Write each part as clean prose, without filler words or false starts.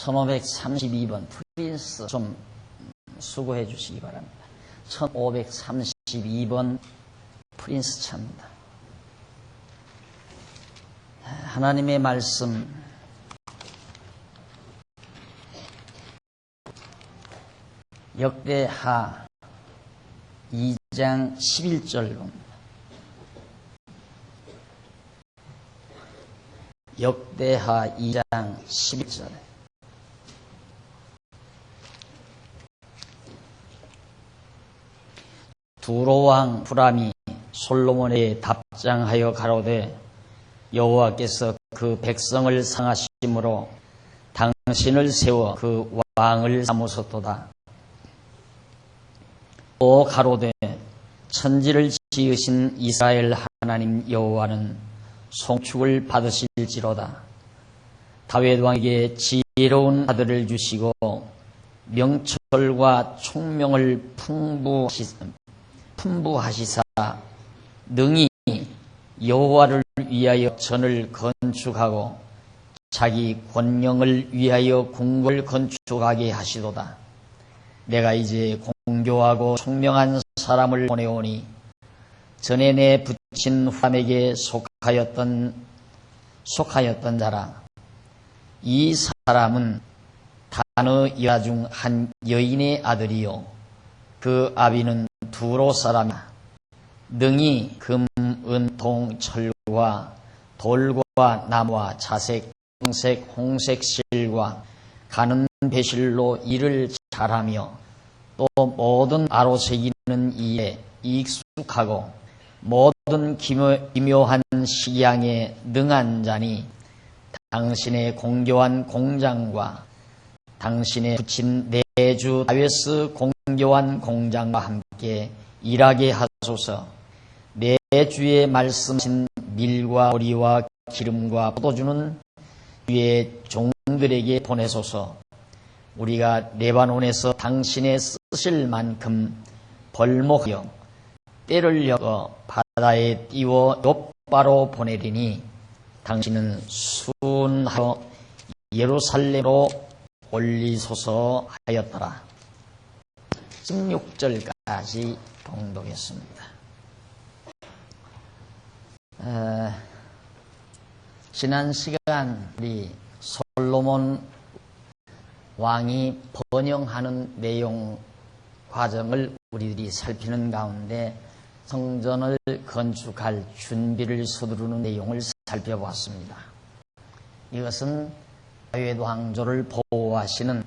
1532번 프린스 좀 수고해 주시기 바랍니다. 1532번 프린스 차입니다. 하나님의 말씀 역대하 2장 11절 봅니다. 역대하 2장 11절. 두로왕 후람이 솔로몬에게 답장하여 가로되 여호와께서 그 백성을 상하심으로 당신을 세워 그 왕을 삼으셨도다. 또 가로되 천지를 지으신 이스라엘 하나님 여호와는 송축을 받으실지로다. 다윗 왕에게 지혜로운 아들을 주시고 명철과 총명을 풍부하시사 능히 여호와를 위하여 전을 건축하고 자기 권령을 위하여 궁궐을 건축하게 하시도다. 내가 이제 공교하고 총명한 사람을 보내오니 전에 내 부친 후람에게 속하였던 자라. 이 사람은 다너 여자 중 한 여인의 아들이요 그 아비는 두로 사람이다. 능히 금, 은, 동, 철과 돌과 나무와 자색, 황색, 홍색 실과 가는 배실로 일을 잘하며 또 모든 아로 새기는 이에 익숙하고 모든 기묘한 식양에 능한 자니 당신의 공교한 공장과 당신의 부친 내주 다윗의 공교한 공장과 함께 일하게 하소서. 내 주의 말씀하신 밀과 오리와 기름과 포도주는 주의 종들에게 보내소서. 우리가 레바논에서 당신의 쓰실 만큼 벌목하여 때를 역어 바다에 띄워 욥바로 보내리니 당신은 순하여 예루살렘으로 올리소서 하였더라. 16절까지 봉독했습니다. 지난 시간 우리 솔로몬 왕이 번영하는 내용 과정을 우리들이 살피는 가운데 성전을 건축할 준비를 서두르는 내용을 살펴보았습니다. 이것은 다윗 왕조를 보호하시는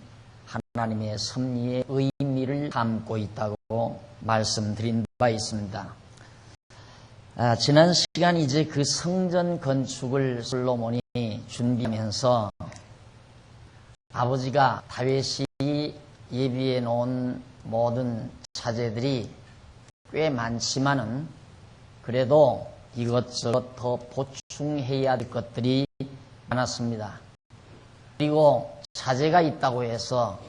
하나님의 섭리의 의미를 담고 있다고 말씀드린 바 있습니다. 지난 시간 이제 그 성전 건축을 솔로몬이 준비하면서 아버지가 다윗이 예비해 놓은 모든 자재들이 꽤 많지만은 그래도 이것저것 더 보충해야 될 것들이 많았습니다. 그리고 자재가 있다고 해서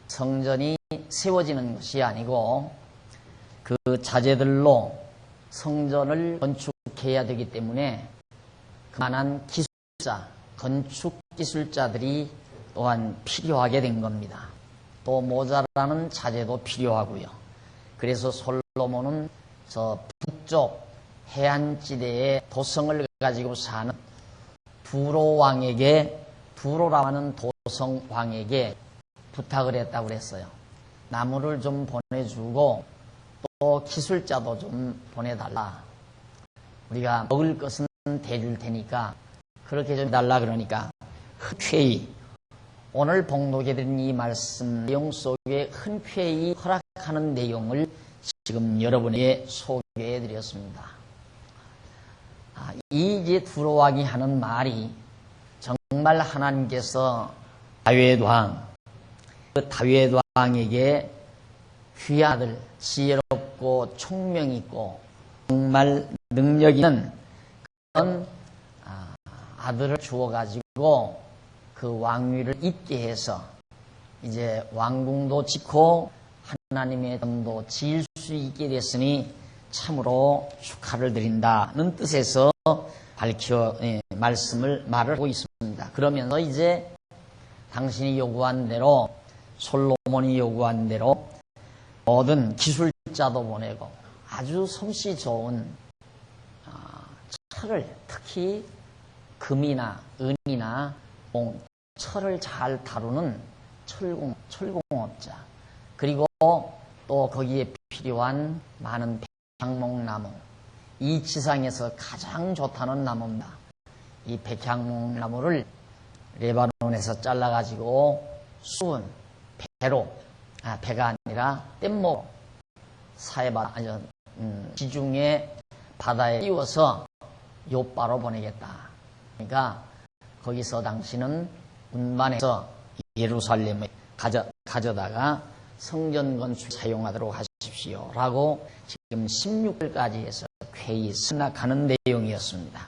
성전이 세워지는 것이 아니고 그 자재들로 성전을 건축해야 되기 때문에 그만한 기술자, 건축 기술자들이 또한 필요하게 된 겁니다. 또 모자라는 자재도 필요하고요. 그래서 솔로몬은 저 북쪽 해안지대의 도성을 가지고 사는 두로라고 하는 도성 왕에게 부탁을 했다고 그랬어요. 나무를 좀 보내주고 또 기술자도 좀 보내달라. 우리가 먹을 것은 대줄 테니까 그렇게 좀 해달라. 그러니까 흔쾌히 오늘 봉독해드린 이 말씀 내용 속에 흔쾌히 허락하는 내용을 지금 여러분에게 소개해드렸습니다. 이 이제 두로 왕이 하는 말이 정말 하나님께서 다윗 왕에게 귀한 아들, 지혜롭고 총명 있고 정말 능력 있는 그런 아들을 주어가지고 그 왕위를 잇게 해서 이제 왕궁도 짓고 하나님의 전도 지을 수 있게 됐으니 참으로 축하를 드린다는 뜻에서 말을 하고 있습니다. 그러면서 이제 당신이 요구한 대로, 솔로몬이 요구한 대로 모든 기술자도 보내고 아주 솜씨 좋은 철을, 특히 금이나 은이나 철을 잘 다루는 철공업자, 그리고 또 거기에 필요한 많은 백향목나무, 이 지상에서 가장 좋다는 나무입니다. 이 백향목나무를 레바논에서 잘라가지고 수은 배로, 배가 아니라 뗏목 사해바다, 지중해 바다에 띄워서 요바로 보내겠다. 그러니까 거기서 당신은 운반해서 예루살렘에 가져다가 성전 건축 사용하도록 하십시오 라고 지금 16절까지 해서 쾌히 승낙하는 내용이었습니다.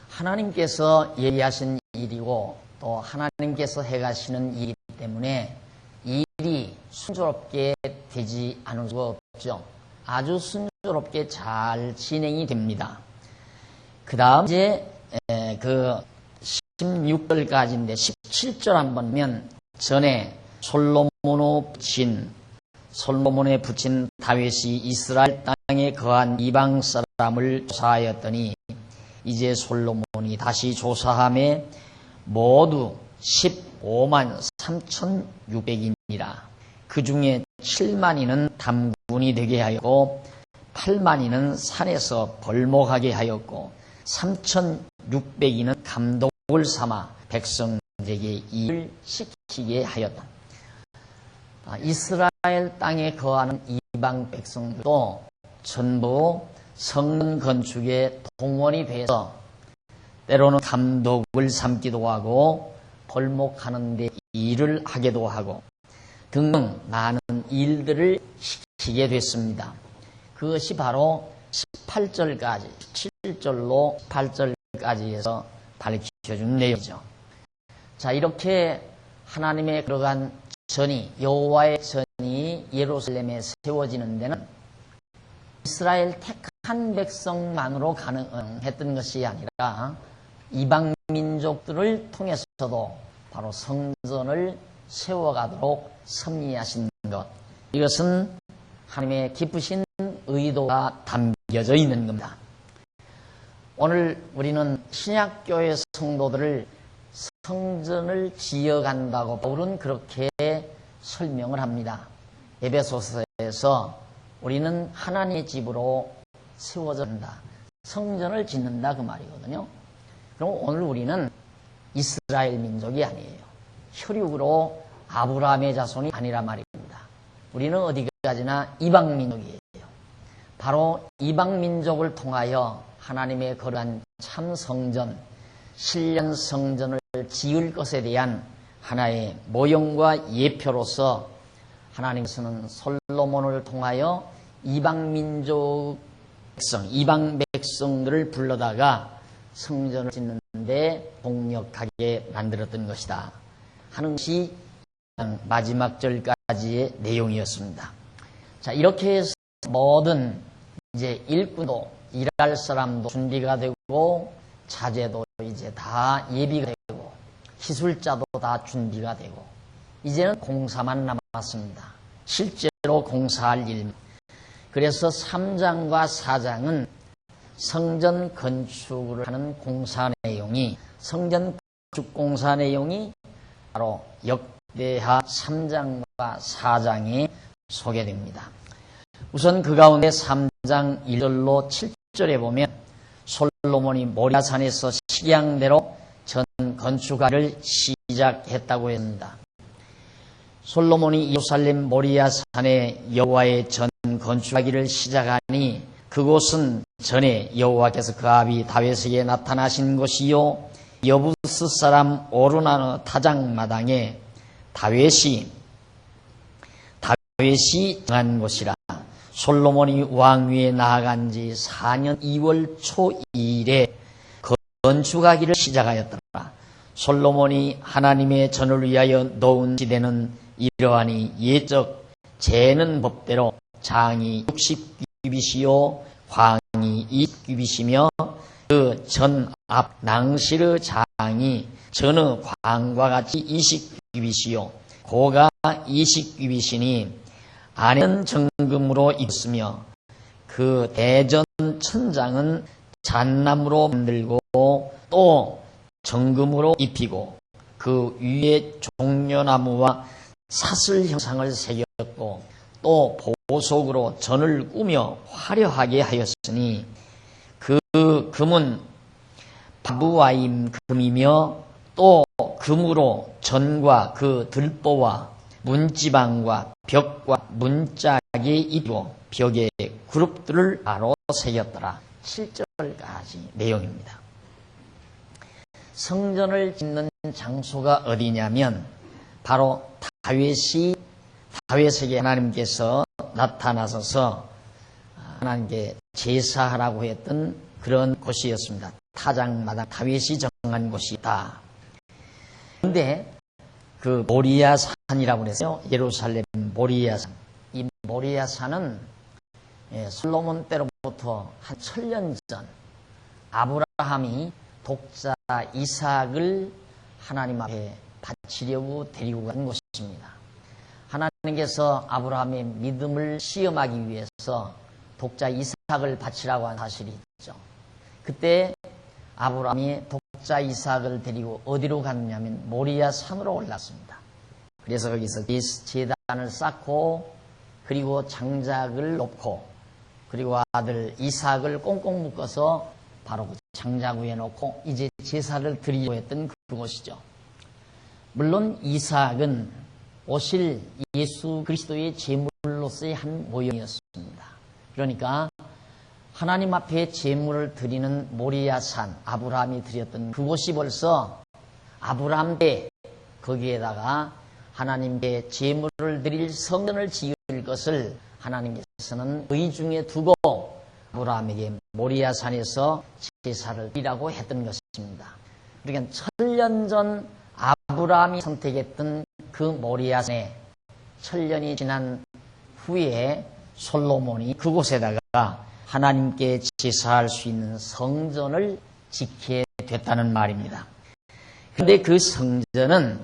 하나님께서 예리하신 일이고 또 하나님께서 해가시는 일이기 때문에 이 일이 순조롭게 되지 않을 수가 없죠. 아주 순조롭게 잘 진행이 됩니다. 그 다음 이제 그 16절까지인데 17절 한번 보면, 전에 솔로몬에 붙인 다윗이 이스라엘 땅에 거한 이방 사람을 조사하였더니 이제 솔로몬이 다시 조사함에 모두 15만 3,600인이라. 그 중에 7만이는 담군이 되게 하였고 8만이는 산에서 벌목하게 하였고 3,600인은 감독을 삼아 백성에게 일을 시키게 하였다. 이스라엘 땅에 거하는 이방 백성들도 전부 성전 건축에 동원이 돼서 때로는 감독을 삼기도 하고 벌목하는 데 일을 하기도 하고 등등 많은 일들을 시키게 됐습니다. 그것이 바로 18절까지, 17절로 18절까지 해서 밝혀준 내용이죠. 자, 이렇게 하나님의 들어간 전이, 여호와의 전이 예루살렘에 세워지는 데는 이스라엘 택한 백성만으로 가능했던 것이 아니라 이방 민족들을 통해서도 바로 성전을 세워가도록 섭리하신 것, 이것은 하나님의 기쁘신 의도가 담겨져 있는 겁니다. 오늘 우리는 신약교회 성도들을 성전을 지어간다고 바울은 그렇게 설명을 합니다. 에베소서에서 우리는 하나님의 집으로 세워져 간다, 성전을 짓는다, 그 말이거든요. 그럼 오늘 우리는 이스라엘 민족이 아니에요. 혈육으로 아브라함의 자손이 아니라 말입니다. 우리는 어디까지나 이방 민족이에요. 바로 이방 민족을 통하여 하나님의 거룩한 참 성전, 신령 성전을 지을 것에 대한 하나의 모형과 예표로서 하나님께서는 솔로몬을 통하여 이방 민족 백성, 이방 백성들을 불러다가 성전을 짓는데 동력하게 만들었던 것이다 하는 것이 마지막 절까지의 내용이었습니다. 자, 이렇게 해서 모든 이제 일꾼도, 일할 사람도 준비가 되고 자재도 이제 다 예비가 되고 기술자도 다 준비가 되고 이제는 공사만 남았습니다. 실제로 공사할 일. 그래서 3장과 4장은 성전 건축을 하는 공사 내용이, 성전 건축 공사 내용이 바로 역대하 3장과 4장에 소개됩니다. 우선 그 가운데 3장 1절로 7절에 보면 솔로몬이 모리아산에서 식양대로 전 건축하기를 시작했다고 했습니다. 솔로몬이 예루살렘 모리아산에 여호와의 전 건축하기를 시작하니 그곳은 전에 여호와께서 그 아비 다윗에게 나타나신 곳이요 여부스 사람 오르나노 타작마당에 다윗이 정한 곳이라. 솔로몬이 왕위에 나아간 지 4년 2월 초 2일에 건축하기를 시작하였더라. 솔로몬이 하나님의 전을 위하여 놓은 지대는 이러하니 예적 재는 법대로 장이 60규빗이요 광이 20규빗이며 그 전 앞 낭시르 장이 전의 광과 같이 20규빗이요 고가 20규빗이니 안에는 정금으로 입었으며 그 대전 천장은 잣나무로 만들고 또 정금으로 입히고 그 위에 종려나무와 사슬 형상을 새겼고 또 보석으로 전을 꾸며 화려하게 하였으니 그 금은 바부와임 금이며 또 금으로 전과 그 들보와 문지방과 벽과 문짝이 입고 벽에 그룹들을 바로 새겼더라. 7절까지 내용입니다. 성전을 짓는 장소가 어디냐면 바로 다윗에게 하나님께서 나타나셔서 하나님께 제사하라고 했던 그런 곳이었습니다. 타작마당 다윗이 정한 곳이다. 그런데 그 모리아산이라고 그랬어요. 예루살렘 모리아산. 이 모리아산은 솔로몬 때로부터 한 1000년 전 아브라함이 독자 이삭을 하나님 앞에 바치려고 데리고 간 곳입니다. 하나님께서 아브라함의 믿음을 시험하기 위해서 독자 이삭을 바치라고 한 사실이 있죠. 그때 아브라함이 독자 이삭을 데리고 어디로 갔냐면 모리아 산으로 올랐습니다. 그래서 거기서 제단을 쌓고 그리고 장작을 놓고 그리고 아들 이삭을 꽁꽁 묶어서 바로 그 장작 위에 놓고 이제 제사를 드리려고 했던 그곳이죠. 물론 이삭은 오실 예수 그리스도의 제물로서의 한 모형이었습니다. 그러니까 하나님 앞에 제물을 드리는 모리아산, 아브라함이 드렸던 그곳이 벌써 아브라함 때 거기에다가 하나님께 제물을 드릴 성전을 지을 것을 하나님께서는 의중에 두고 아브라함에게 모리아산에서 제사를 드리라고 했던 것입니다. 그러니까 1000년 전 아브라함이 선택했던 그 모리아산에 1000년이 지난 후에 솔로몬이 그곳에다가 하나님께 제사할 수 있는 성전을 짓게 됐다는 말입니다. 그런데 그 성전은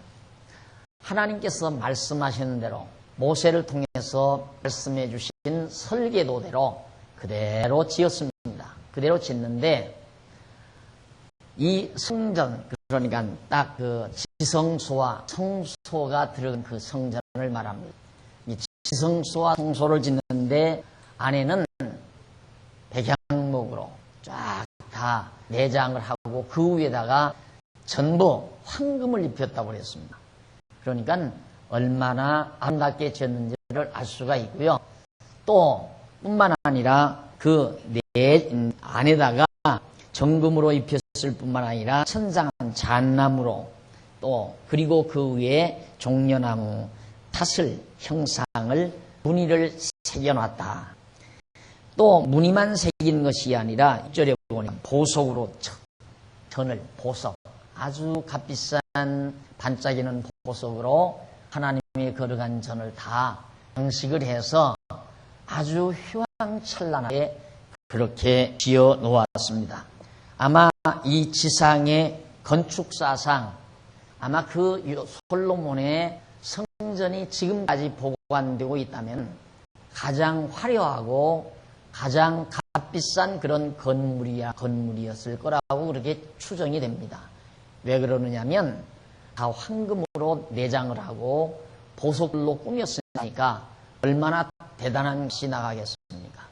하나님께서 말씀하신 대로 모세를 통해서 말씀해 주신 설계도대로 그대로 지었습니다. 그대로 짓는데 이 성전, 그러니까 딱 그 지성소와 성소가 들어간 그 성전을 말합니다. 이 지성소와 성소를 짓는데 안에는 백향목으로 쫙 다 내장을 하고 그 위에다가 전부 황금을 입혔다고 그랬습니다. 그러니까 얼마나 아름답게 지었는지를 알 수가 있고요. 또 뿐만 아니라 그 안에다가 정금으로 입혔을 뿐만 아니라 천장은 잣나무로 또 그리고 그 위에 종려나무 탓을 형상을 무늬를 새겨놨다. 또 무늬만 새긴 것이 아니라 1절에 보면 보석으로 전을 보석 아주 값비싼 반짝이는 보석으로 하나님이 거룩한 전을 다 장식을 해서 아주 휘황찬란하게 그렇게 지어 놓았습니다. 아마 이 지상의 건축사상 아마 그 솔로몬의 성전이 지금까지 보관되고 있다면 가장 화려하고 가장 값비싼 그런 건물이었을 거라고 그렇게 추정이 됩니다. 왜 그러느냐면 다 황금으로 내장을 하고 보석으로 꾸몄으니까 얼마나 대단한 것이 나가겠습니까?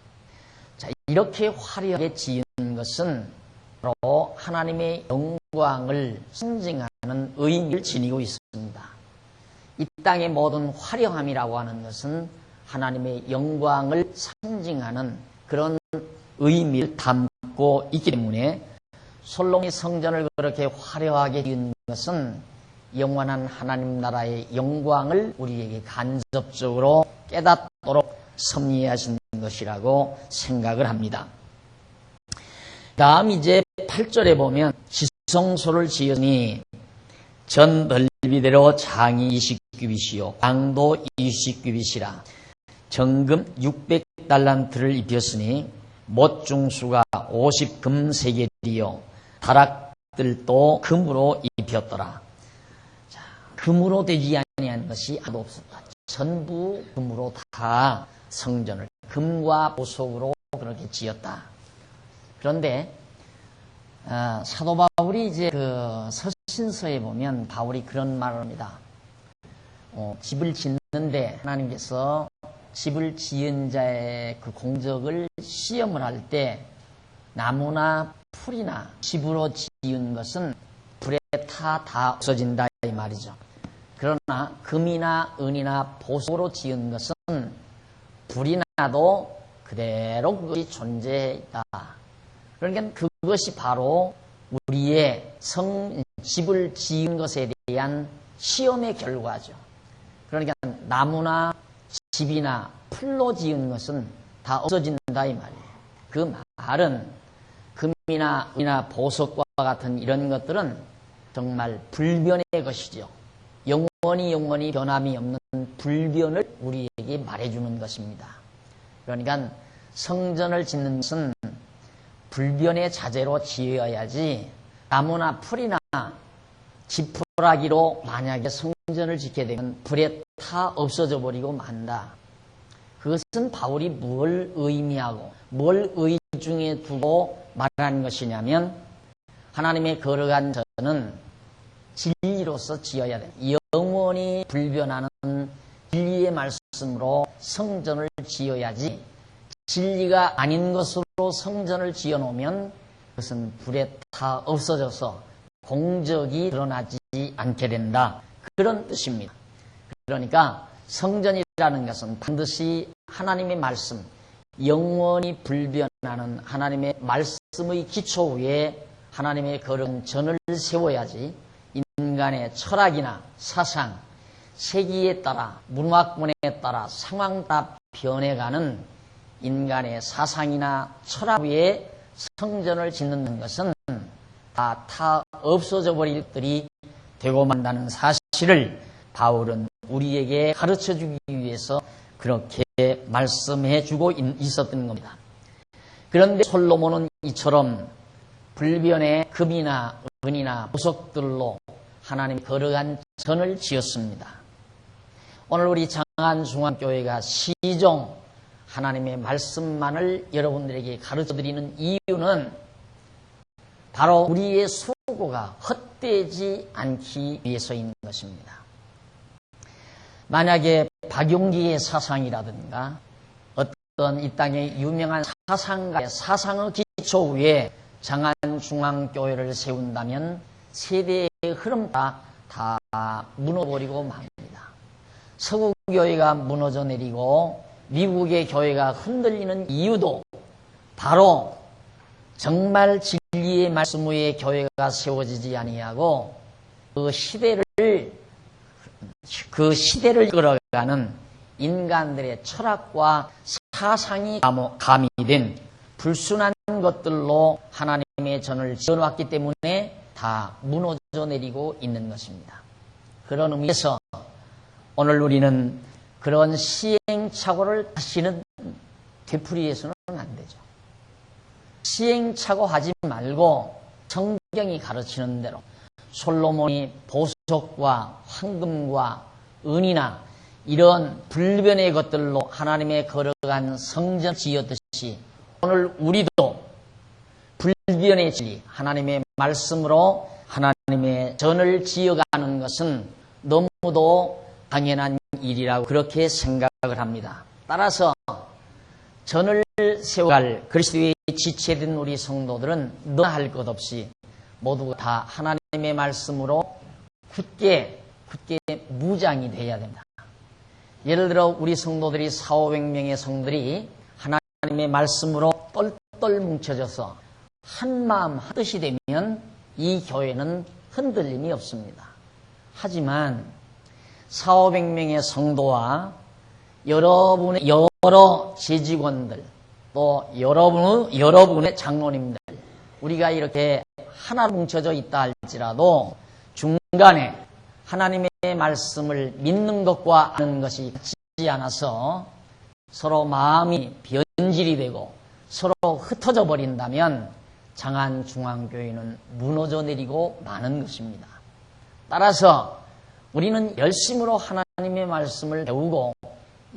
자, 이렇게 화려하게 지은 것은 바로 하나님의 영광을 상징하는 의미를 지니고 있습니다. 이 땅의 모든 화려함이라고 하는 것은 하나님의 영광을 상징하는 그런 의미를 담고 있기 때문에 솔로몬이 성전을 그렇게 화려하게 지은 것은 영원한 하나님 나라의 영광을 우리에게 간접적으로 깨닫도록 섭리하신 것이라고 생각을 합니다. 다음 이제 8절에 보면 지성소를 지으니 전 넓이대로 장이 20규빗이요 광도 20규빗이라 정금 600달란트를 입혔으니 못 중수가 50금세겔이요 다락 바닥들도 금으로 입혔더라. 자, 금으로 되지 아니한 것이 하나도 없었다. 전부 금으로 다 성전을 금과 보석으로 그렇게 지었다. 그런데 사도 바울이 이제 그 서신서에 보면 바울이 그런 말을 합니다. 집을 짓는데 하나님께서 집을 지은 자의 그 공적을 시험을 할 때 나무나 풀이나 집으로 지은 것은 불에 다 없어진다 이 말이죠. 그러나 금이나 은이나 보석으로 지은 것은 불이 나도 그대로 그것이 존재했다. 그러니까 그것이 바로 우리의 집을 지은 것에 대한 시험의 결과죠. 그러니까 나무나 집이나 풀로 지은 것은 다 없어진다 이 말이에요. 그 말은 금이나 은이나 보석과 같은 이런 것들은 정말 불변의 것이죠. 영원히 변함이 없는 불변을 우리에게 말해주는 것입니다. 그러니까 성전을 짓는 것은 불변의 자재로 지어야지 나무나 풀이나 지푸라기로 만약에 성전을 짓게 되면 불에 타 없어져 버리고 만다. 그것은 바울이 뭘 의미하고 뭘 의중에 두고 말하는 것이냐면 하나님의 거룩한 전은 진리로서 지어야 돼. 영원히 불변하는 진리의 말씀으로 성전을 지어야지 진리가 아닌 것으로 성전을 지어놓으면 그것은 불에 타 없어져서 공적이 드러나지 않게 된다. 그런 뜻입니다. 그러니까 성전이라는 것은 반드시 하나님의 말씀, 영원히 불변하는 하나님의 말씀의 기초 위에 하나님의 거룩한 전을 세워야지 인간의 철학이나 사상, 세기에 따라 문화권에 따라 상황 따라 변해가는 인간의 사상이나 철학 위에 성전을 짓는 것은 다 없어져 버릴 것들이 되고 만다는 사실을 바울은 우리에게 가르쳐주기 위해서 그렇게 말씀해주고 있었던 겁니다. 그런데 솔로몬은 이처럼 불변의 금이나 은이나 보석들로 하나님의 거룩한 전을 지었습니다. 오늘 우리 장안중앙교회가 시종 하나님의 말씀만을 여러분들에게 가르쳐드리는 이유는 바로 우리의 수고가 헛되지 않기 위해서인 것입니다. 만약에 박용기의 사상이라든가 어떤 이 땅의 유명한 사상가의 사상의 기초 위에 장안중앙교회를 세운다면 세대의 흐름 다 무너버리고 맙니다. 서구교회가 무너져 내리고 미국의 교회가 흔들리는 이유도 바로 정말 진리의 말씀 위에 교회가 세워지지 아니하고 그 시대를 끌어가는 인간들의 철학과 사상이 가미된 불순한 것들로 하나님의 전을 지어놨기 때문에 다 무너져 내리고 있는 것입니다. 그런 의미에서 오늘 우리는 그런 시행착오를 다시는 되풀이해서는 안 되죠. 시행착오하지 말고 성경이 가르치는 대로 솔로몬이 보석과 황금과 은이나 이런 불변의 것들로 하나님의 거룩한 성전 지었듯이 오늘 우리도 불변의 진리, 하나님의 말씀으로 하나님의 전을 지어가는 것은 너무도 당연한 일이라고 그렇게 생각을 합니다. 따라서 전을 세워갈 그리스도의 지체된 우리 성도들은 너나 할 것 없이 모두 다 하나님의 말씀으로 굳게 무장이 되어야 됩니다. 예를 들어 우리 성도들이 4,500명의 성들이 하나님의 말씀으로 똘똘 뭉쳐져서 한마음 한뜻이 되면 이 교회는 흔들림이 없습니다. 하지만 4,500명의 성도와 여러분의 여러 재직원들 또 여러분의 장로님들 우리가 이렇게 하나로 뭉쳐져 있다 할지라도 중간에 하나님의 말씀을 믿는 것과 아는 것이 같지 않아서 서로 마음이 변질이 되고 서로 흩어져 버린다면 장안중앙교회는 무너져 내리고 마는 것입니다. 따라서 우리는 열심으로 하나님의 말씀을 배우고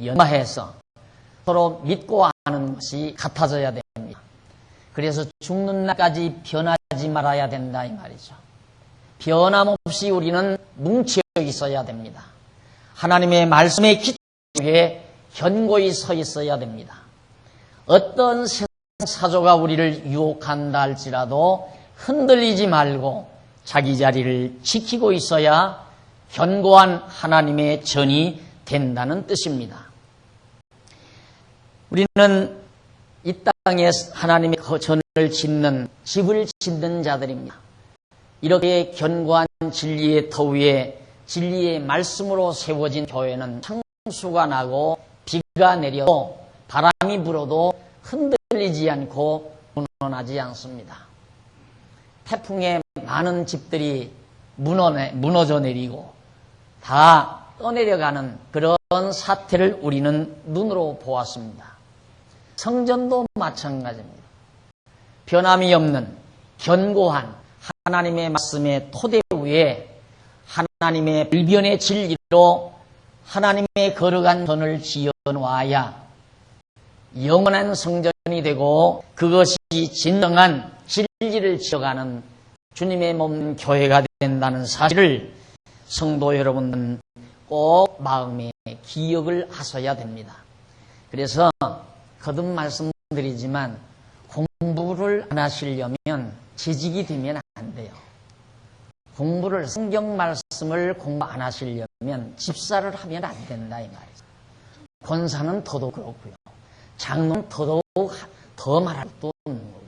연마해서 서로 믿고 아는 것이 같아져야 됩니다. 그래서 죽는 날까지 변하지 말아야 된다 이 말이죠. 변함없이 우리는 뭉쳐 있어야 됩니다. 하나님의 말씀의 기초에 견고히 서 있어야 됩니다. 어떤 세상 사조가 우리를 유혹한다 할지라도 흔들리지 말고 자기 자리를 지키고 있어야 견고한 하나님의 전이 된다는 뜻입니다. 우리는 이 땅에 하나님의 전을 짓는 집을 짓는 자들입니다. 이렇게 견고한 진리의 터 위에 진리의 말씀으로 세워진 교회는 창수가 나고 비가 내려도 바람이 불어도 흔들리지 않고 무너나지 않습니다. 태풍에 많은 집들이 무너져 내리고 다 떠내려가는 그런 사태를 우리는 눈으로 보았습니다. 성전도 마찬가지입니다. 변함이 없는 견고한 하나님의 말씀의 토대 위에 하나님의 불변의 진리로 하나님의 거룩한 전을 지어놔야 영원한 성전이 되고 그것이 진정한 진리를 지어가는 주님의 몸 교회가 된다는 사실을 성도 여러분은 꼭 마음에 기억을 하셔야 됩니다. 그래서 거듭 말씀드리지만 공부를 안 하시려면 재직이 되면 안 돼요. 공부를 성경 말씀을 공부 안 하시려면 집사를 하면 안 된다 이 말이죠. 권사는 더더욱 그렇고요. 장로는 더더욱 더 말할 것도 없는 거고요.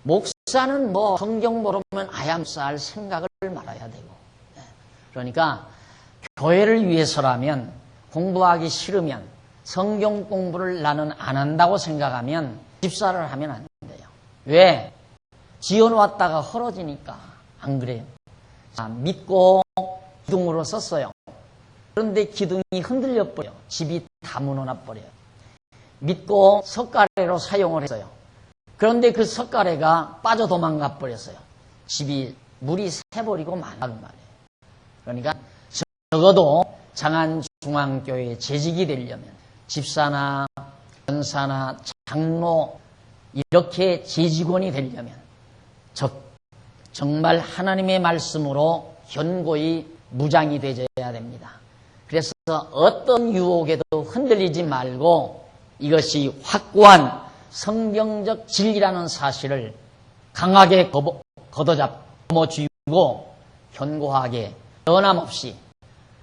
목사는 뭐 성경 모르면 아얌싸 할 생각을 말아야 되고. 그러니까 교회를 위해서라면 공부하기 싫으면 성경 공부를 나는 안 한다고 생각하면 집사를 하면 안 돼요. 왜? 지어놓았다가 헐어지니까. 안 그래요? 자, 믿고 기둥으로 썼어요. 그런데 기둥이 흔들려 버려. 집이 다 무너져 버려요. 믿고 석가래로 사용을 했어요. 그런데 그 석가래가 빠져 도망가 버렸어요. 집이 물이 새버리고 말아그 말이에요. 그러니까 적어도 장안중앙교회 재직이 되려면 집사나 권사나 장로 이렇게 재직원이 되려면 정말 하나님의 말씀으로 견고히 무장이 되어야 됩니다. 그래서 어떤 유혹에도 흔들리지 말고 이것이 확고한 성경적 진리라는 사실을 강하게 걷어쥐고 견고하게 변함없이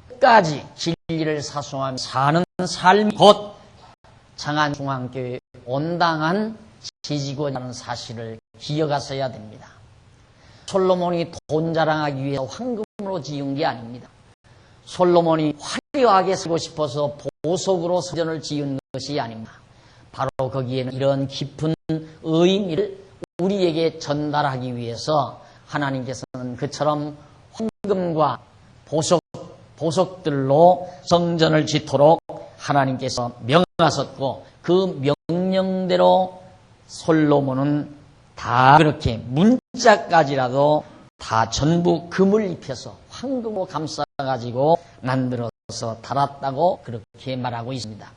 끝까지 진리를 사수하며 사는 삶이 곧 장안중앙교회 온당한 재직원이라는 사실을 기억하셔야 됩니다. 솔로몬이 돈 자랑하기 위해서 황금으로 지은 게 아닙니다. 솔로몬이 화려하게 살고 싶어서 보석으로 성전을 지은 것이 아닙니다. 바로 거기에는 이런 깊은 의미를 우리에게 전달하기 위해서 하나님께서는 그처럼 황금과 보석들로 성전을 짓도록 하나님께서 명하셨고 그 명령대로 솔로몬은 다 그렇게 문자까지라도 다 전부 금을 입혀서 황금으로 감싸가지고 만들어서 달았다고 그렇게 말하고 있습니다.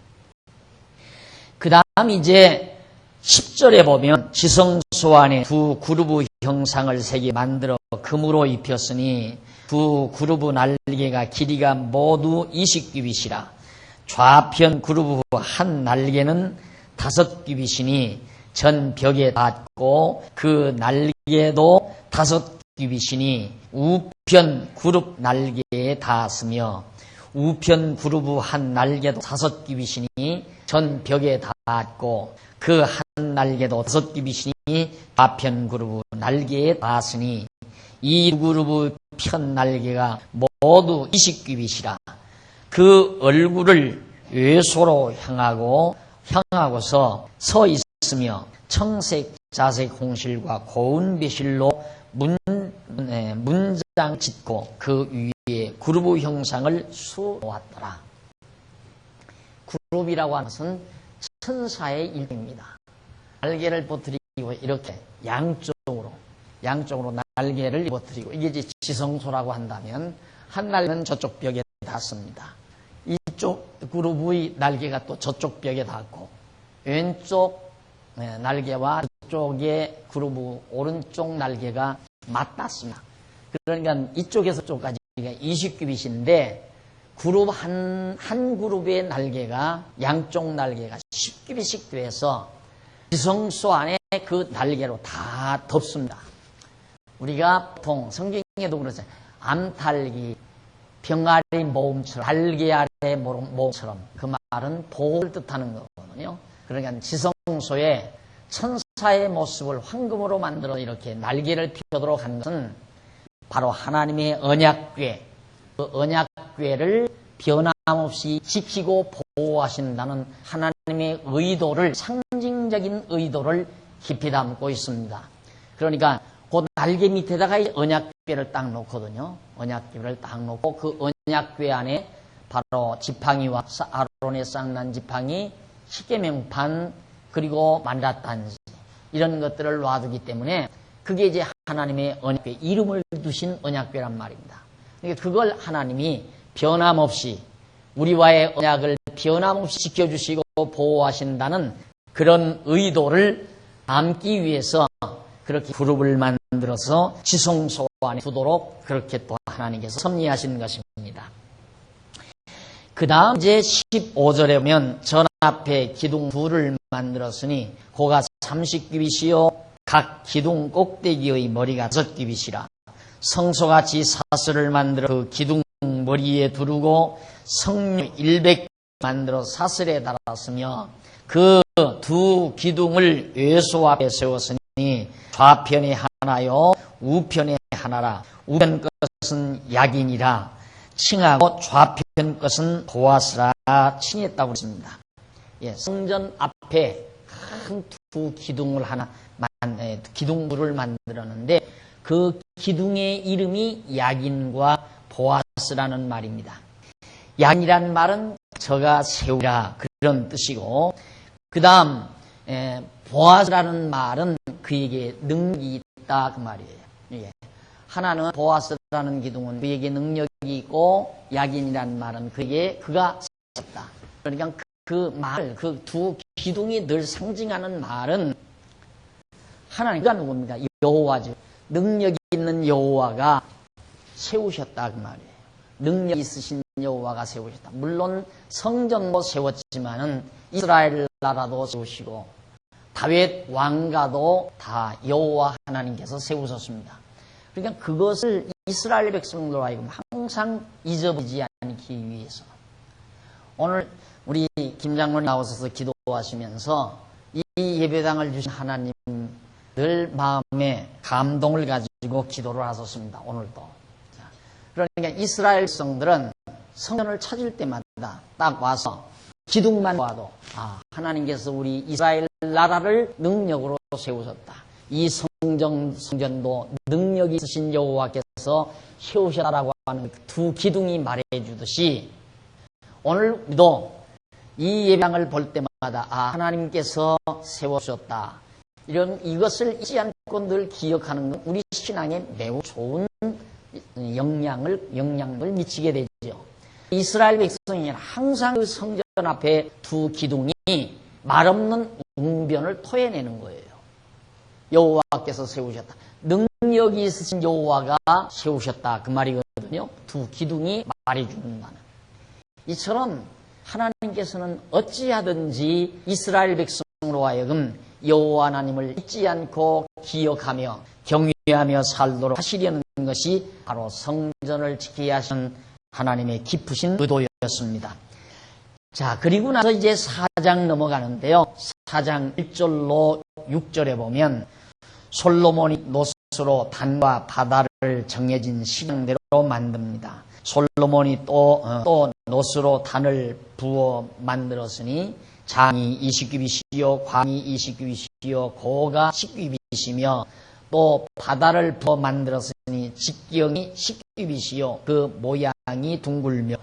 그 다음 이제 10절에 보면 지성소 안에 두 그루브 형상을 새겨 만들어 금으로 입혔으니 두 그루브 날개가 길이가 모두 20규빗이라 좌편 그루브 한 날개는 5규빗이니 전 벽에 닿고 그 날개도 5규빗이니 우편 그룹 날개에 닿았으며 우편 그루브 한 날개도 5규빗이니 전 벽에 닿았고 그 한 날개도 5규빗이니 좌편 그루브 날개에 닿았으니 이 그루브 편 날개가 모두 20규빗이라 그 얼굴을 외소로 향하고서 서 있으며 청색 자색 홍실과 고운 배실로 문장 짓고 그 위에 그루브 형상을 수놓았더라. 그룹이라고 하는 것은 천사의 일종입니다. 날개를 퍼뜨리기 이렇게 양쪽으로 날개를 입어뜨리고, 이게 이제 지성소라고 한다면 한 날개는 저쪽 벽에 닿습니다. 이쪽 그룹의 날개가 또 저쪽 벽에 닿고, 왼쪽 날개와 이쪽의 그룹의 오른쪽 날개가 맞닿습니다. 그러니까 이쪽에서 저쪽까지 20규빗인데 그룹 한 그룹의 날개가, 양쪽 날개가 10규빗씩 돼서 지성소 안에 그 날개로 다 덮습니다. 우리가 보통 성경에도 그러잖아요. 암탈기, 병아리 모음처럼, 달개 아래 모음처럼, 그 말은 보호를 뜻하는 거거든요. 그러니까 지성소에 천사의 모습을 황금으로 만들어 이렇게 날개를 펴도록 한 것은 바로 하나님의 언약궤, 그 언약궤를 변함없이 지키고 보호하신다는 하나님의 의도를, 상징적인 의도를 깊이 담고 있습니다. 그러니까 그 날개 밑에다가 언약궤를 딱 놓거든요. 언약궤를 딱 놓고 그 언약궤 안에 바로 지팡이와 아론의 쌍난 지팡이, 십계명판, 그리고 만다단지, 이런 것들을 놔두기 때문에 그게 이제 하나님의 언약궤, 이름을 두신 언약궤란 말입니다. 그러니까 그걸 하나님이 변함없이 우리와의 언약을 변함없이 지켜주시고 보호하신다는 그런 의도를 담기 위해서 그렇게 그룹을 만들어서 지성소 안에 두도록 그렇게 또 하나님께서 섭리하신 것입니다. 그 다음 이제 15절에 보면 전 앞에 기둥 둘을 만들었으니 고가 30규빗이요 각 기둥 꼭대기의 머리가 6규빗이라. 성소같이 사슬을 만들어 그 기둥 머리에 두르고 성류 100 만들어 사슬에 달았으며 그 두 기둥을 외소 앞에 세웠으니 좌편에 하나요 우편에 하나라. 우편 것은 야긴이라 칭하고 좌편 것은 보아스라 칭했다고 했습니다. 예, 성전 앞에 큰 두 기둥을 기둥물을 만들었는데 그 기둥의 이름이 야긴과 보아스라는 말입니다. 야긴이라는 말은 저가 세우라, 그런 뜻이고, 그 다음 보아스라는 말은 그에게 능력이 있다, 그 말이에요. 예. 하나는 보아스라는 기둥은 그에게 능력이 있고, 야긴이라는 말은 그가 세웠다. 그러니까 그 두 기둥이 늘 상징하는 말은 하나님과 누굽니까? 여호와죠. 능력이 있는 여호와가 세우셨다, 그 말이에요. 능력 있으신 여호와가 세우셨다. 물론 성전도 세웠지만은 이스라엘 나라도 세우시고 다윗 왕가도 다 여호와 하나님께서 세우셨습니다. 그러니까 그것을 이스라엘 백성들로 하여금 항상 잊어버리지 않기 위해서 오늘 우리 김 장로님 나오셔서 기도하시면서 이 예배당을 주신 하나님 늘 마음에 감동을 가지고 기도를 하셨습니다. 오늘도. 그러니까 이스라엘 백성들은 성전을 찾을 때마다 딱 와서 기둥만 봐도 하나님께서 우리 이스라엘 나라를 능력으로 세우셨다. 이 성전도 능력이 있으신 여호와께서 세우셨다라고 하는 두 기둥이 말해주듯이 오늘 우리도 이 예배당을 볼 때마다 하나님께서 세우셨다. 이것을 잊지 않고 늘 기억하는 건 우리 신앙에 매우 좋은 영향을 미치게 되죠. 이스라엘 백성이 항상 그 성전 앞에 두 기둥이 말없는 웅변을 토해내는 거예요. 여호와께서 세우셨다. 능력이 있으신 여호와가 세우셨다. 그 말이거든요. 두 기둥이 말해주는 바는. 이처럼 하나님께서는 어찌하든지 이스라엘 백성으로 하여금 여호와 하나님을 잊지 않고 기억하며 경외하며 살도록 하시려는 것이 바로 성전을 지키게 하신 하나님의 깊으신 의도였습니다. 자, 그리고 나서 이제 4장 넘어가는데요. 4장 1절로 6절에 보면 솔로몬이 노스로 단과 바다를 정해진 시간대로 만듭니다. 솔로몬이 또 노스로 단을 부어 만들었으니 장이 20규빗이요 광이 20규빗이요 고가 10규빗이며 또 바다를 부어 만들었으니 직경이 10규빗이요 그 모양이 둥글며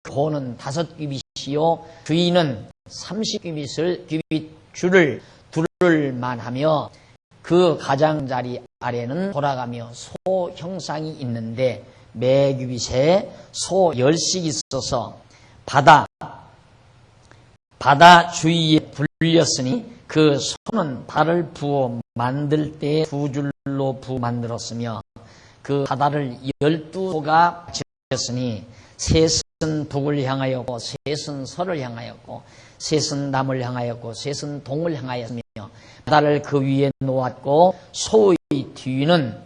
고는 5규빗이요 주인은 30규빗 줄을 두를 만하며 그 가장자리 아래는 돌아가며 소 형상이 있는데 매규빗에 소 10씩 있어서 바다 주위에 불렸으니 그 소는 바다를 부어 만들 때 두 줄로 부어 만들었으며 그 바다를 12소가 지었으니 셋은 북을 향하였고 셋은 서를 향하였고 셋은 남을 향하였고 셋은 동을 향하였으며 바다를 그 위에 놓았고 소의 뒤는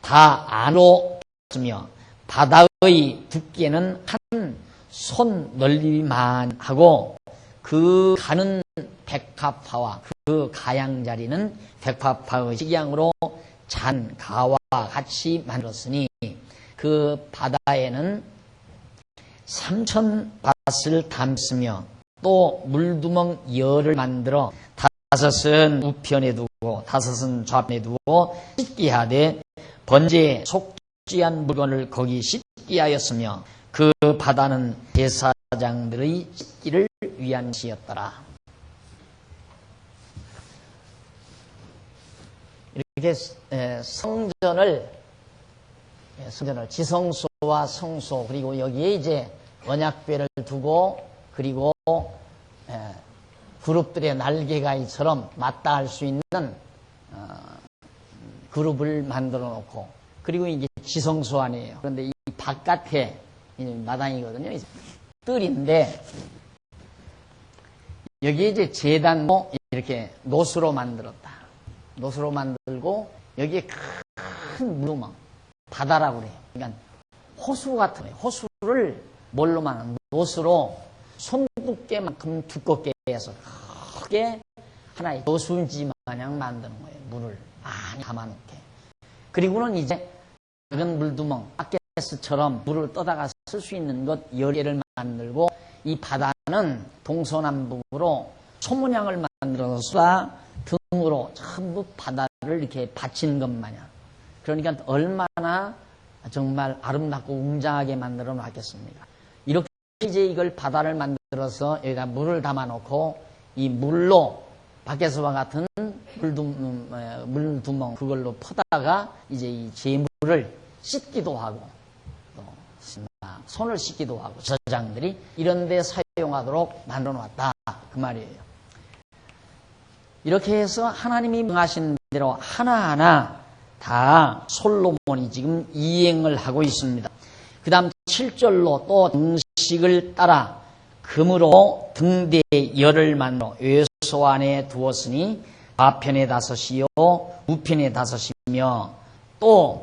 다 안으로 었으며 바다의 두께는 한 손 넓이만 하고 그 가는 백합화와 그 가양자리는 백합화의 식양으로 잔 가와 같이 만들었으니 그 바다에는 3,000밭을 담으며 또 물두멍 10을 만들어 5은 우편에 두고 5은 좌편에 두고 씻게 하되 번제에 속죄한 물건을 거기 씻게 하였으며 그 바다는 제사장들의 씻기를 위한 것이었더라. 이렇게 성전을 지성소와 성소 그리고 여기에 이제 언약궤를 두고 그리고 그룹들의 날개가이처럼 맞닿을 수 있는 그룹을 만들어 놓고 그리고 이게 지성소 안이에요. 그런데 이 바깥에 마당이거든요. 뜰인데 여기에 이제 제단도 이렇게 노수로 만들었다. 노수로 만들고 여기에 큰 물구멍 바다라고 그래요. 그러니까 호수 같은 거예요. 호수를 뭘로 만든 노수로 손두께만큼 두껍게 해서 크게 하나의 여수지 마냥 만드는 거예요. 물을 많이 담아놓게. 그리고는 이제 작은 물두멍 아케스처럼 물을 떠다가 쓸 수 있는 것 10개를 만들고 이 바다는 동서남북으로 소문양을 만들어서 등으로 전부 바다를 이렇게 받친 것 마냥. 그러니까 얼마나 정말 아름답고 웅장하게 만들어 놨겠습니까? 이렇게 이제 이걸 바다를 만들어서 여기다 물을 담아놓고 이 물로 바켓스와 같은 물두멍 그걸로 퍼다가 이제 이 재물을 씻기도 하고 또 손을 씻기도 하고 저장들이 이런 데 사용하도록 만들어 놨다 그 말이에요. 이렇게 해서 하나님이 명하신 대로 하나하나 다 솔로몬이 지금 이행을 하고 있습니다. 그 다음 7절로 또 정식을 따라 금으로 등대 10을 만들어 외소 안에 두었으니 좌편에 5이요 우편에 5이며 또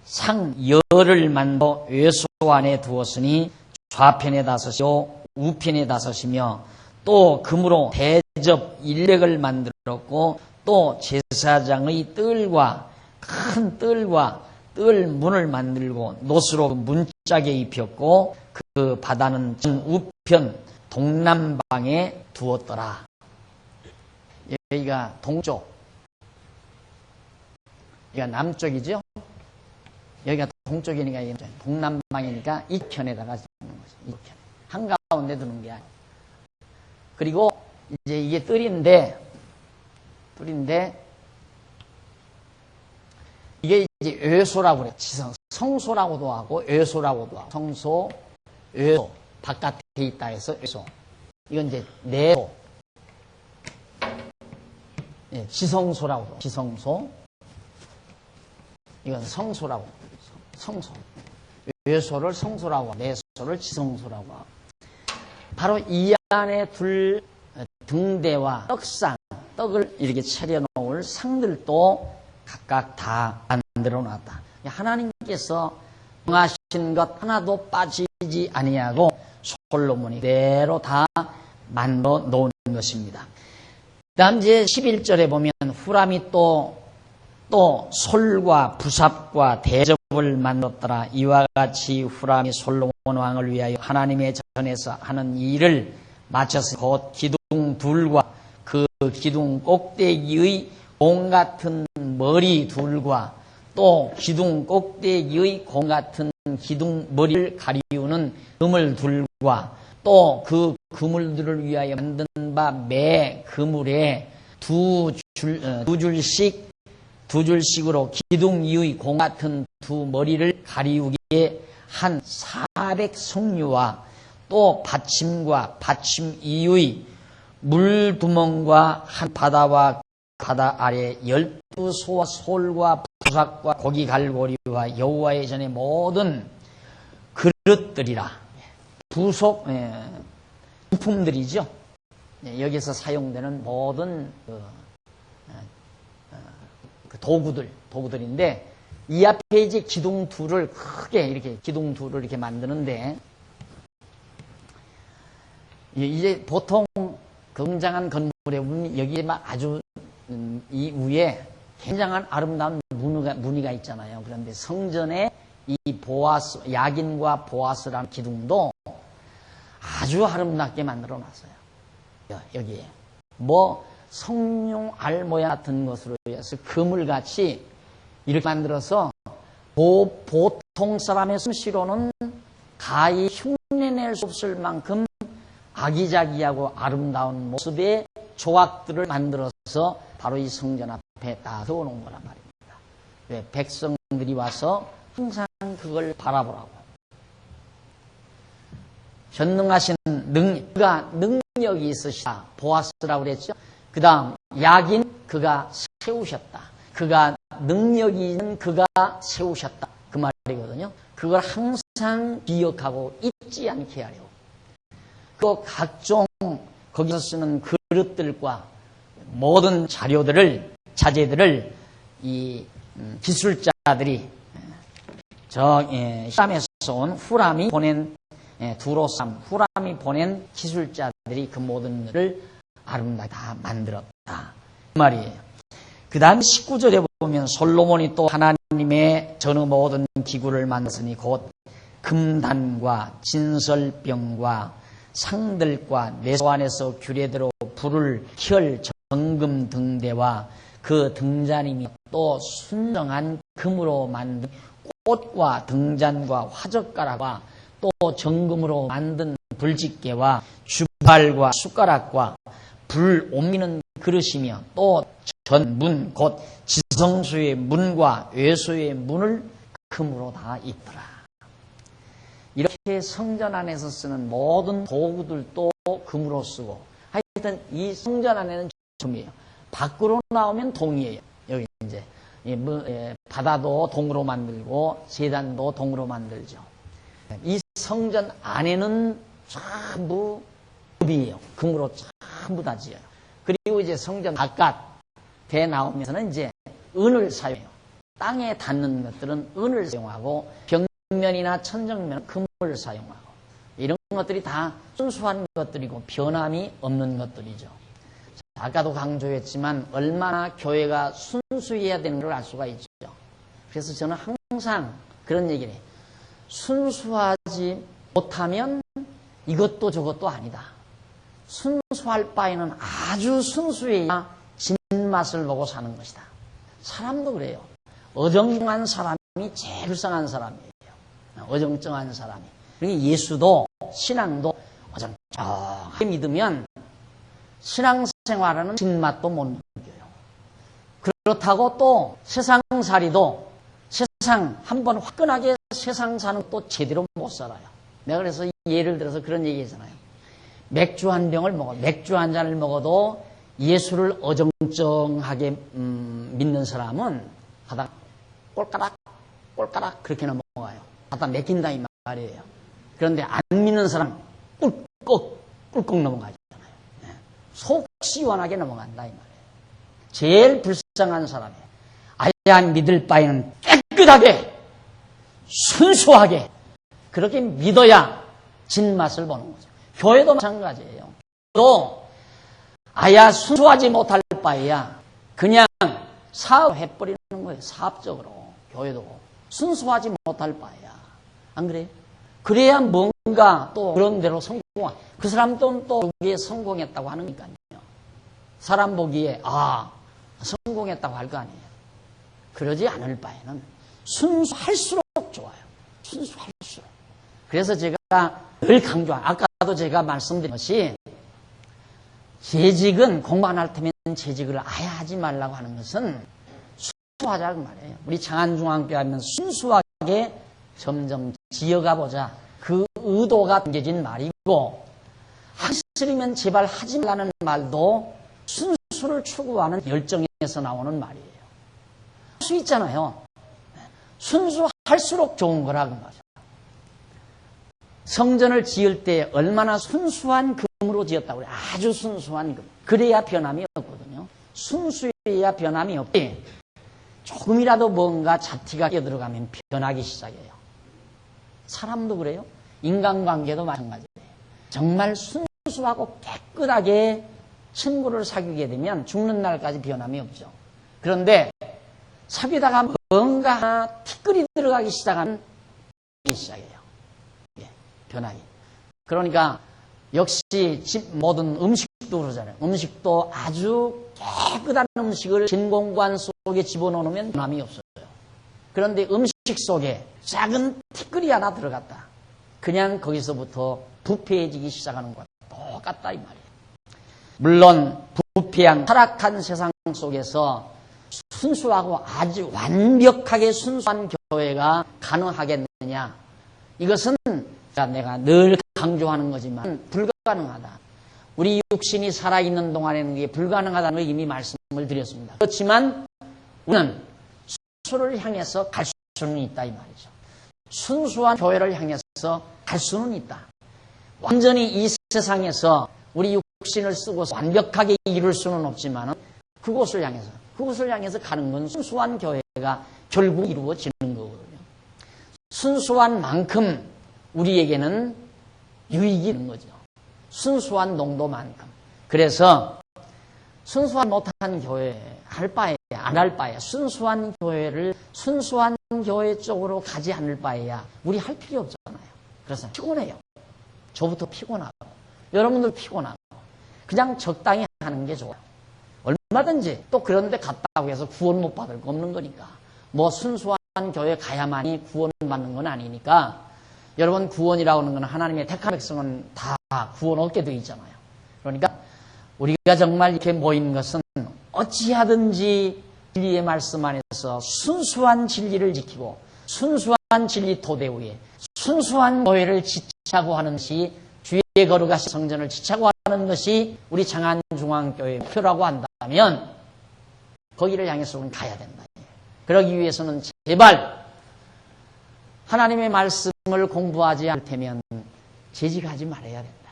상 10을 만들어 외소 안에 두었으니 좌편에 5이요 우편에 5이며 또 금으로 대접 100을 만들었고 또 제사장의 뜰과 큰 뜰과 뜰 문을 만들고 노수로 문짝에 입혔고 그 바다는 우편 동남방에 두었더라. 여기가 동쪽, 여기가 남쪽이죠. 여기가 동쪽이니까 동남방이니까 이편에다가 두는 거죠. 이편 한가운데 두는 게 아니에요. 그리고 이제 이게 뜰인데 이게 이제 외소라고 그래요. 성소라고도 하고 외소라고도 하고 성소, 외소 바깥에 있다 해서 외소. 이건 이제 내소, 예, 지성소라고 해요. 지성소. 이건 성소라고. 성소. 외소를 성소라고 하고 내소를 지성소라고 하고. 바로 이 안에 둘 등대와 떡상, 떡을 이렇게 차려놓을 상들도 각각 다 만들어 놨다. 하나님께서 명하신 것 하나도 빠지지 아니하고 솔로몬이 그대로 다 만들어 놓은 것입니다. 그 다음 이제 11절에 보면 후람이 또 솔과 부삽과 대접을 만들었더라. 이와 같이 후람이 솔로몬 왕을 위하여 하나님의 전에서 하는 일을 마쳐서 곧 기둥 둘과 그 기둥 꼭대기의 공 같은 머리 둘과 또 기둥 꼭대기의 공 같은 기둥 머리를 가리우는 그물 둘과 또 그 그물들을 위하여 만든 바 매 그물에 두 두 줄씩으로 기둥 이의 공 같은 두 머리를 가리우기에 한 400석류와 또 받침과 받침 이의 물두멍과 한 바다와 바다 아래 12소와 솔과 부삭과 고기 갈고리와 여호와의 전의 모든 그릇들이라. 부품들이죠. 여기서 사용되는 모든 그 도구들인데, 이 앞에 이제 기둥 둘을 크게 이렇게 기둥 둘을 이렇게 만드는데, 이제 보통 굉장한 건물에 보면 여기에 막 아주 이 위에 굉장한 아름다운 무늬가 있잖아요. 그런데 성전에 이 보아스, 야긴과 보아스라는 기둥도 아주 아름답게 만들어 놨어요. 여기에 성룡 알 모양 같은 것으로 해서 그물같이 이렇게 만들어서 보통 사람의 솜씨로는 가히 흉내낼 수 없을 만큼 아기자기하고 아름다운 모습의 조각들을 만들어서 바로 이 성전 앞에 다 세워놓은 거란 말입니다. 백성들이 와서 항상 그걸 바라보라고. 전능하신 그가 능력이 있으시다. 보아스라고 그랬죠. 그 다음 야긴 그가 세우셨다. 그가 능력이 있는 그가 세우셨다. 그 말이거든요. 그걸 항상 기억하고 잊지 않게 하려고. 그 각종 거기서 쓰는 그릇들과 모든 자재들을 이 기술자들이 히람에서 온 후람이 보낸 후람이 보낸 기술자들이 그 모든 것을 아름답게 다 만들었다. 그 말이에요. 그 다음 19절에 보면 솔로몬이 또 하나님의 전의 모든 기구를 만들었으니 곧 금단과 진설병과 상들과 내소 안에서 규례대로 불을 켤 정금 등대와 그 등잔임이 또 순정한 금으로 만든 꽃과 등잔과 화젓가락과 또 정금으로 만든 불집게와 주발과 숟가락과 불 옮기는 그릇이며 또 전문 곧 지성소의 문과 외소의 문을 금으로 다 잇더라. 이렇게 성전 안에서 쓰는 모든 도구들도 금으로 쓰고, 하여튼 이 성전 안에는 금이에요. 밖으로 나오면 동이에요. 여기 이제 바다도 동으로 만들고 제단도 동으로 만들죠. 이 성전 안에는 전부 금이에요. 금으로 전부 다 지어요. 그리고 이제 성전 바깥에 나오면서는 이제 은을 사용해요. 땅에 닿는 것들은 은을 사용하고 벽면이나 천정면은 금을 사용하고, 이런 것들이 다 순수한 것들이고 변함이 없는 것들이죠. 아까도 강조했지만 얼마나 교회가 순수해야 되는 걸 알 수가 있죠. 그래서 저는 항상 그런 얘기를 해요. 순수하지 못하면 이것도 저것도 아니다. 순수할 바에는 아주 순수해야 진맛을 보고 사는 것이다. 사람도 그래요. 어정쩡한 사람이 제일 불쌍한 사람이에요. 어정쩡한 사람이. 그러니까 예수도 신앙도 어정쩡하게 믿으면 신앙생활하는 진맛도 못 느껴요. 그렇다고 또 세상살이도 세상 한번 화끈하게 세상 사는 또 제대로 못 살아요. 내가 그래서 예를 들어서 그런 얘기 했잖아요. 맥주 한 잔을 먹어도 예수를 어정쩡하게 믿는 사람은 하다 꼴까락 그렇게 넘어가요. 하다 맥힌다 이 말이에요. 그런데 안 믿는 사람 꿀꺽 넘어가잖아요. 속 시원하게 넘어간다 이 말이에요. 제일 불쌍한 사람이에요. 아야 믿을 바에는 깨끗하게 순수하게 그렇게 믿어야 진맛을 보는 거죠. 교회도 마찬가지예요. 또 아야 순수하지 못할 바에야 그냥 사업해버리는 거예요. 사업적으로. 교회도 순수하지 못할 바에야. 안 그래요? 그래야 뭔가 또 그런 대로 그 사람도 또 거기에 성공했다고 하는 거니까요. 사람 보기에 성공했다고 할 거 아니에요. 그러지 않을 바에는 순수할수록 좋아요. 순수할수록. 그래서 제가 늘 아까도 제가 말씀드린 것이 재직은 공부 안 할 테면 재직을 아예 하지 말라고 하는 것은 순수하자고 말이에요. 우리 장안중앙교회 하면 순수하게 점점 지어가 보자. 그 의도가 담겨진 말이고, 하기 싫으면 제발 하지 말라는 말도 순수를 추구하는 열정에서 나오는 말이에요. 할 수 있잖아요. 순수할수록 좋은 거라고 말이죠. 성전을 지을 때 얼마나 순수한 금으로 지었다고 그래요. 아주 순수한 금. 그래야 변함이 없거든요. 순수해야 변함이 없지. 조금이라도 뭔가 잡티가 끼어들어가면 변하기 시작해요. 사람도 그래요. 인간관계도 마찬가지예요. 정말 순수하고 깨끗하게 친구를 사귀게 되면 죽는 날까지 변함이 없죠. 그런데 사귀다가 뭔가 티끌이 들어가기 시작하면 시작해요. 변하기. 그러니까 역시 집 모든 음식도 그러잖아요. 음식도 아주 깨끗한 음식을 진공관 속에 집어넣으면 변함이 없어요. 그런데 음식 속에 작은 티끌이 하나 들어갔다. 그냥 거기서부터 부패해지기 시작하는 것과 똑같다 이 말이에요. 물론 부패한 타락한 세상 속에서 순수하고 아주 완벽하게 순수한 교회가 가능하겠느냐. 이것은 내가 늘 강조하는 거지만 불가능하다. 우리 육신이 살아있는 동안에는 그게 불가능하다는 걸 이미 말씀을 드렸습니다. 그렇지만 우리는 순수를 향해서 갈 수는 있다 이 말이죠. 순수한 교회를 향해서 갈 수는 있다. 완전히 이 세상에서 우리 육신을 쓰고 완벽하게 이룰 수는 없지만 그곳을 향해서 가는 건 순수한 교회가 결국 이루어지는 거거든요. 순수한 만큼 우리에게는 유익이 있는 거죠. 순수한 농도만큼. 그래서 순수한 못한 교회 할 바에 안 할 바에 순수한 교회를 순수한 교회 쪽으로 가지 않을 바에야 우리 할 필요 없잖아요. 그래서 피곤해요. 저부터 피곤하고 여러분들 피곤하고 그냥 적당히 하는 게 좋아요. 얼마든지 또 그런 데 갔다고 해서 구원 못 받을 거 없는 거니까. 뭐 순수한 교회 가야만이 구원 받는 건 아니니까. 여러분 구원이라고 하는 건 하나님의 택한 백성은 다 구원 얻게 되어 있잖아요. 그러니까 우리가 정말 이렇게 모인 것은 어찌하든지 진리의 말씀 안에서 순수한 진리를 지키고 순수한 진리 토대 위에 순수한 교회를 지차고 하는 것이 주의 거룩하신 성전을 지차고 하는 것이 우리 장안중앙교회의 목표라고 한다면 거기를 향해서 우리는 가야 된다. 그러기 위해서는 제발 하나님의 말씀을 공부하지 않을 테면 재직하지 말아야 된다.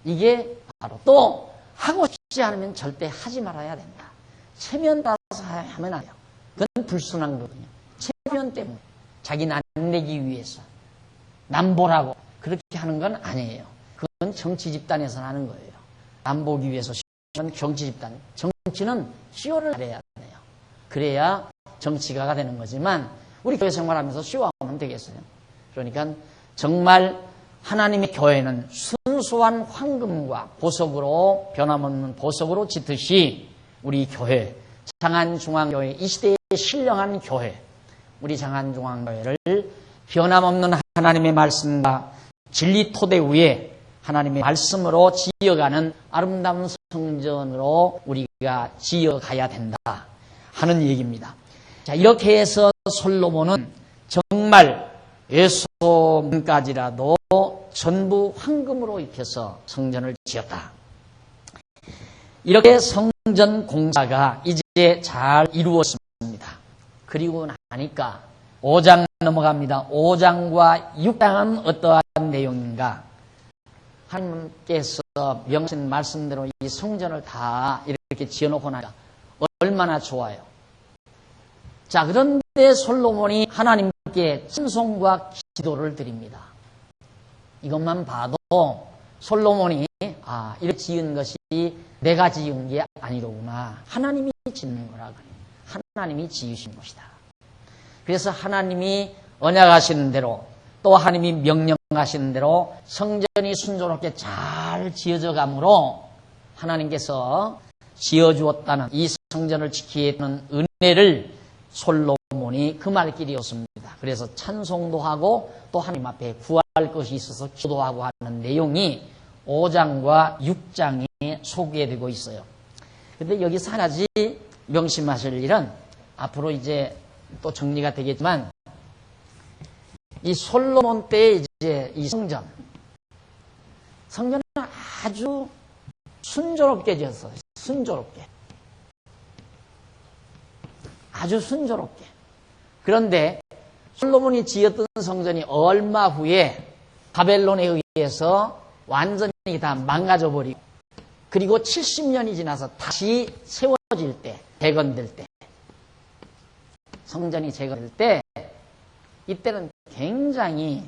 이게 바로 또 하고 싶지 않으면 절대 하지 말아야 된다. 체면 따라서 하면 안 돼요. 그건 불순한 거거든요. 체면 때문에 자기 남내기 위해서 남보라고 그렇게 하는 건 아니에요. 그건 정치 집단에서 하는 거예요. 남보기 위해서 정치 집단. 정치는 쇼를 잘해야 돼요. 그래야 정치가가 되는 거지만 우리 교회 생활하면서 쇼하면 되겠어요. 그러니까 정말 하나님의 교회는 순수한 황금과 보석으로 변함없는 보석으로 짙듯이 우리 교회 장안중앙교회 이 시대의 신령한 교회 우리 장안중앙교회를 변함없는 하나님의 말씀과 진리 토대 위에 하나님의 말씀으로 지어가는 아름다운 성전으로 우리가 지어가야 된다 하는 얘기입니다. 자, 이렇게 해서 솔로몬은 정말 예수문까지라도 전부 황금으로 입혀서 성전을 지었다. 이렇게 성전 공사가 이제 잘 이루어졌습니다. 그리고 나니까 5장 넘어갑니다. 5장과 6장은 어떠한 내용인가? 하나님께서 명하신 말씀대로 이 성전을 다 이렇게 지어놓고 나니까 얼마나 좋아요. 자, 그런데 솔로몬이 하나님께 찬송과 기도를 드립니다. 이것만 봐도 솔로몬이 이렇게 지은 것이 내가 지은 게 아니로구나. 하나님이 짓는 거라 그래요. 하나님이 지으신 것이다. 그래서 하나님이 언약하시는 대로 또 하나님이 명령하시는 대로 성전이 순조롭게 잘 지어져 가므로 하나님께서 지어주었다는 이 성전을 지키게 되는 은혜를 솔로몬이 금할 길이었습니다. 그래서 찬송도 하고 또 하나님 앞에 구할 것이 있어서 기도하고 하는 내용이 5장과 6장에 소개되고 있어요. 근데 여기서 한 가지 명심하실 일은 앞으로 이제 또 정리가 되겠지만 이 솔로몬 때 이제 이 성전은 아주 순조롭게 지었어요. 순조롭게. 아주 순조롭게. 그런데 솔로몬이 지었던 성전이 얼마 후에 바벨론에 의해서 완전히 다 망가져 버리고 그리고 70년이 지나서 다시 세워질 때, 재건될 때, 성전이 재건될 때 이때는 굉장히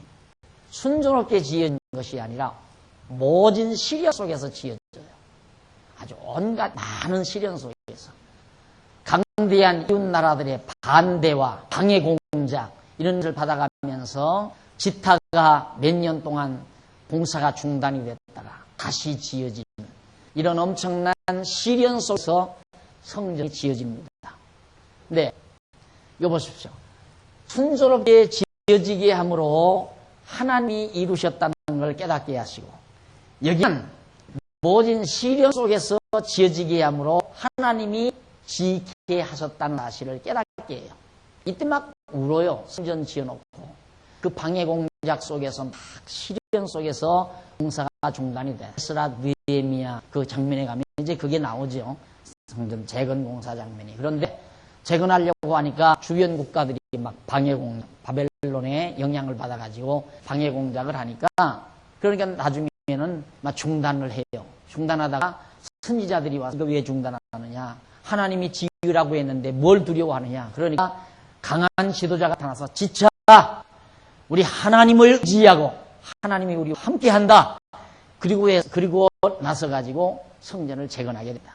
순조롭게 지은 것이 아니라 모진 시련 속에서 지어져요. 아주 온갖 많은 시련 속에서 강대한 이웃 나라들의 반대와 방해 공작 이런 것을 받아가면서 지타가 몇 년 동안 공사가 중단이 됐다가 다시 지어지는 이런 엄청난 시련 속에서 성전이 지어집니다. 네, 이거 보십시오. 순조롭게 지어지게 함으로 하나님이 이루셨다는 걸 깨닫게 하시고 여기는 모진 시련 속에서 지어지게 함으로 하나님이 지게 하셨다는 사실을 깨닫게 해요. 이때 막 울어요. 성전 지어놓고 그 방해 공작 속에서 막 시련 속에서 공사가 중단이 돼. 에스라 느헤미야 그 장면에 가면 이제 그게 나오죠. 성전 재건 공사 장면이. 그런데 재건하려고 하니까 주변 국가들이 막 방해 공작, 바벨론의 영향을 받아가지고 방해 공작을 하니까 그러니까 나중에는 막 중단을 해요. 중단하다가 선지자들이 와서 이거 왜 중단하느냐? 하나님이 지으라고 했는데 뭘 두려워하느냐? 그러니까 강한 지도자가 나타나서 지쳐 우리 하나님을 의지하고 하나님이 우리와 함께한다. 그리고 나서 가지고 성전을 재건하게 된다.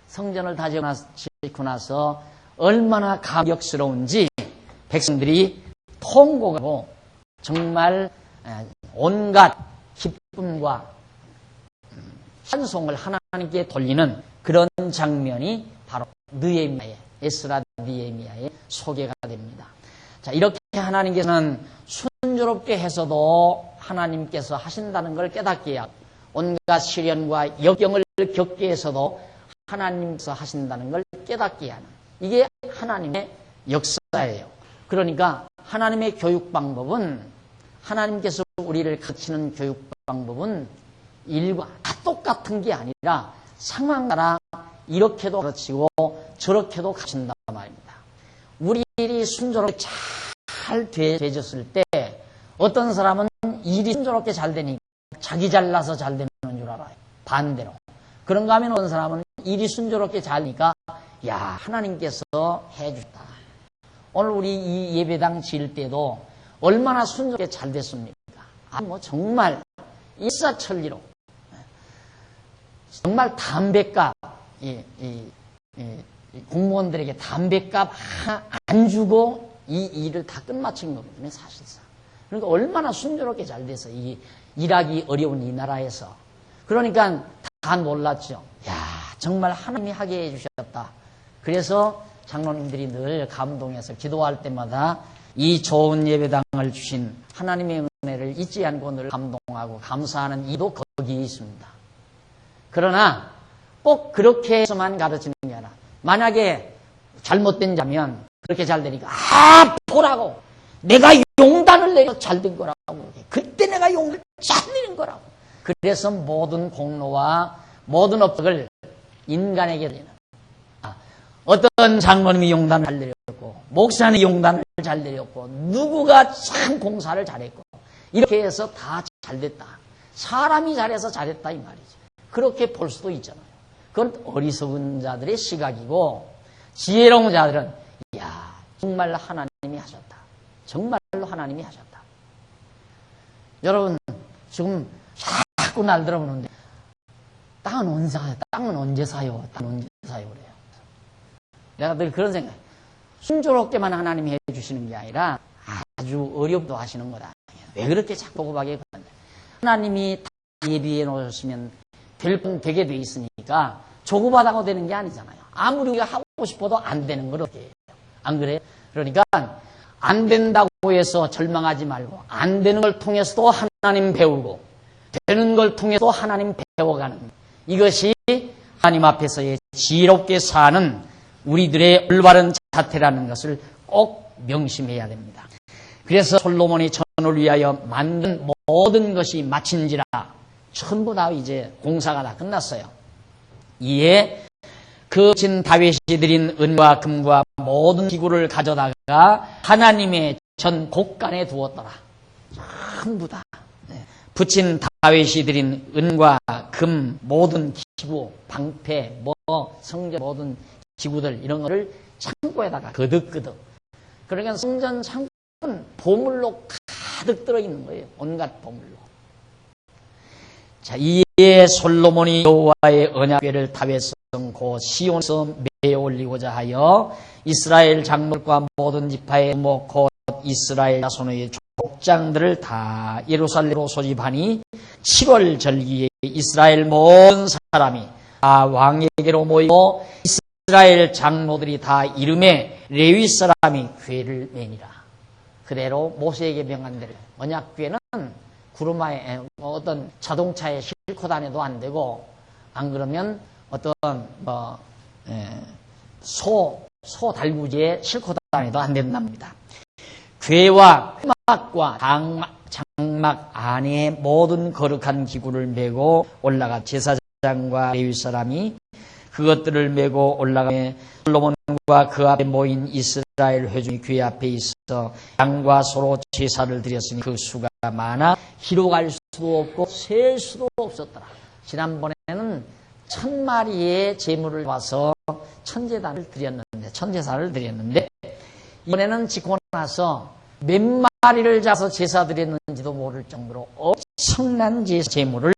성전을 다 재건하고 나서 얼마나 감격스러운지 백성들이 통곡하고 정말 온갖 기쁨과 찬송을 하나님께 돌리는 그런 장면이 바로 느헤미야의 에스라 느헤미야의 소개가 됩니다. 자, 이렇게 하나님께서는 순조롭게 해서도 하나님께서 하신다는 걸 깨닫게 하고 온갖 시련과 역경을 겪게 해서도 하나님께서 하신다는 걸 깨닫게 하는 이게 하나님의 역사예요. 그러니까 하나님의 교육 방법은 하나님께서 우리를 가르치는 교육 방법은 일과 다 똑같은 게 아니라 상황 따라 이렇게도 가르치고 저렇게도 가르친단 말입니다. 우리 일이 순조롭게 잘 되어졌을 때 어떤 사람은 일이 순조롭게 잘 되니까 자기 잘나서 잘 되는 줄 알아요. 반대로. 그런가 하면 어떤 사람은 일이 순조롭게 잘 되니까 야 하나님께서 해주셨다. 오늘 우리 이 예배당 지을 때도 얼마나 순조롭게 잘 됐습니까? 뭐 정말 일사천리로 정말 담뱃값 공무원들에게 담뱃값 안 주고 이 일을 다 끝마친 거거든요, 사실상. 그러니까 얼마나 순조롭게 잘 돼서 이 일하기 어려운 이 나라에서. 그러니까 다 놀랐죠. 야, 정말 하나님이 하게 해주셨다. 그래서 장로님들이 늘 감동해서 기도할 때마다 이 좋은 예배당을 주신 하나님의 은혜를 잊지 않고 늘 감동하고 감사하는 이도 거기에 있습니다. 그러나 꼭 그렇게 해서만 가르치는 게 아니라 만약에 잘못된 자면 그렇게 잘 되니까 보라고 내가 용단을 내려 잘 된 거라고 그때 내가 용을 잘 내린 거라고 그래서 모든 공로와 모든 업적을 인간에게 드리는 어떤 장로님이 용단을 잘 내렸고 목사님이 용단을 잘 내렸고 누구가 참 공사를 잘했고 이렇게 해서 다 잘됐다. 사람이 잘해서 잘했다 이 말이죠. 그렇게 볼 수도 있잖아요. 그건 어리석은 자들의 시각이고 지혜로운 자들은 이야 정말 하나님이 하셨다. 정말로 하나님이 하셨다. 여러분 지금 자꾸 날 들어보는데 땅은 언제 사요? 땅은 언제 사요? 땅은 언제 사요? 그래요. 내가 늘 그런 생각. 순조롭게만 하나님이 해주시는 게 아니라 아주 어렵도 하시는 거다. 왜 그렇게 자꾸 고박하게 그러는데 하나님이 다 예비해 놓으시면 될 건 되게 돼 있으니까 조급하다고 되는 게 아니잖아요. 아무리 우리가 하고 싶어도 안 되는 걸 어떻게 해요? 안 그래요? 그러니까 안 된다고 해서 절망하지 말고 안 되는 걸 통해서도 하나님 배우고 되는 걸 통해서 하나님 배워가는 이것이 하나님 앞에서의 지혜롭게 사는 우리들의 올바른 자태라는 것을 꼭 명심해야 됩니다. 그래서 솔로몬이 전을 위하여 만든 모든 것이 마친지라 전부 다 이제 공사가 다 끝났어요. 이에 그 진 다윗이 드린 은과 금과 모든 기구를 가져다가 하나님의 전 곳간에 두었더라. 전부 다 붙인 다윗이 드린 은과 금 모든 기구, 방패, 성전 모든 기구들 이런 거를 창고에다가 거득거득. 그러니까 성전 창고는 보물로 가득 들어있는 거예요. 온갖 보물로. 자, 이에 솔로몬이 여호와의 언약궤를 다윗성 곧 시온에서 메어 올리고자 하여 이스라엘 장로과 모든 지파의 부모 곧 이스라엘 자손의 족장들을 다 예루살렘으로 소집하니 7월 절기에 이스라엘 모든 사람이 다 왕에게로 모이고 이스라엘 장로들이 다 이름에 레위 사람이 궤를 매니라. 그대로 모세에게 명한 대로 언약궤는 구루마에 어떤 자동차에 싣고 다녀도 안 되고 안 그러면 어떤 소 달구지에 싣고 다녀도 안 된답니다. 궤와 흑막과 장막 안에 모든 거룩한 기구를 메고 올라가 제사장과 레위 사람이 그것들을 메고 올라가며 솔로몬과 그 앞에 모인 이스라엘 회중이 궤 앞에 있어 양과 소로 제사를 드렸으니 그 수가 많아 기록할 수도 없고 셀 수도 없었더라. 지난번에는 1000마리의 제물을 와서 천제사를 드렸는데 이번에는 짓고 나서 몇 마리를 잡아서 제사 드렸는지도 모를 정도로 엄청난 제물을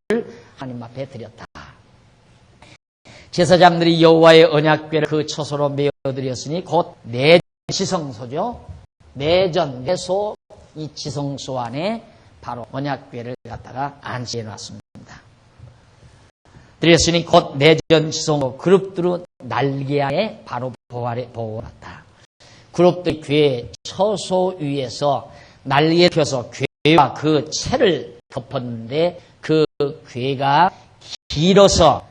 하나님 앞에 드렸다. 제사장들이 여호와의 언약궤를 그 처소로 메어드렸으니 곧 내지성소죠. 내소 이 지성소 안에 바로 언약궤를 갖다가 안치해 놨습니다. 드렸으니 곧 내전 지성소 그룹들은 날개 안에 바로 보호했다. 그룹들이 궤 처소 위에서 날개 펴서 궤와 그 채를 덮었는데 그 궤가 길어서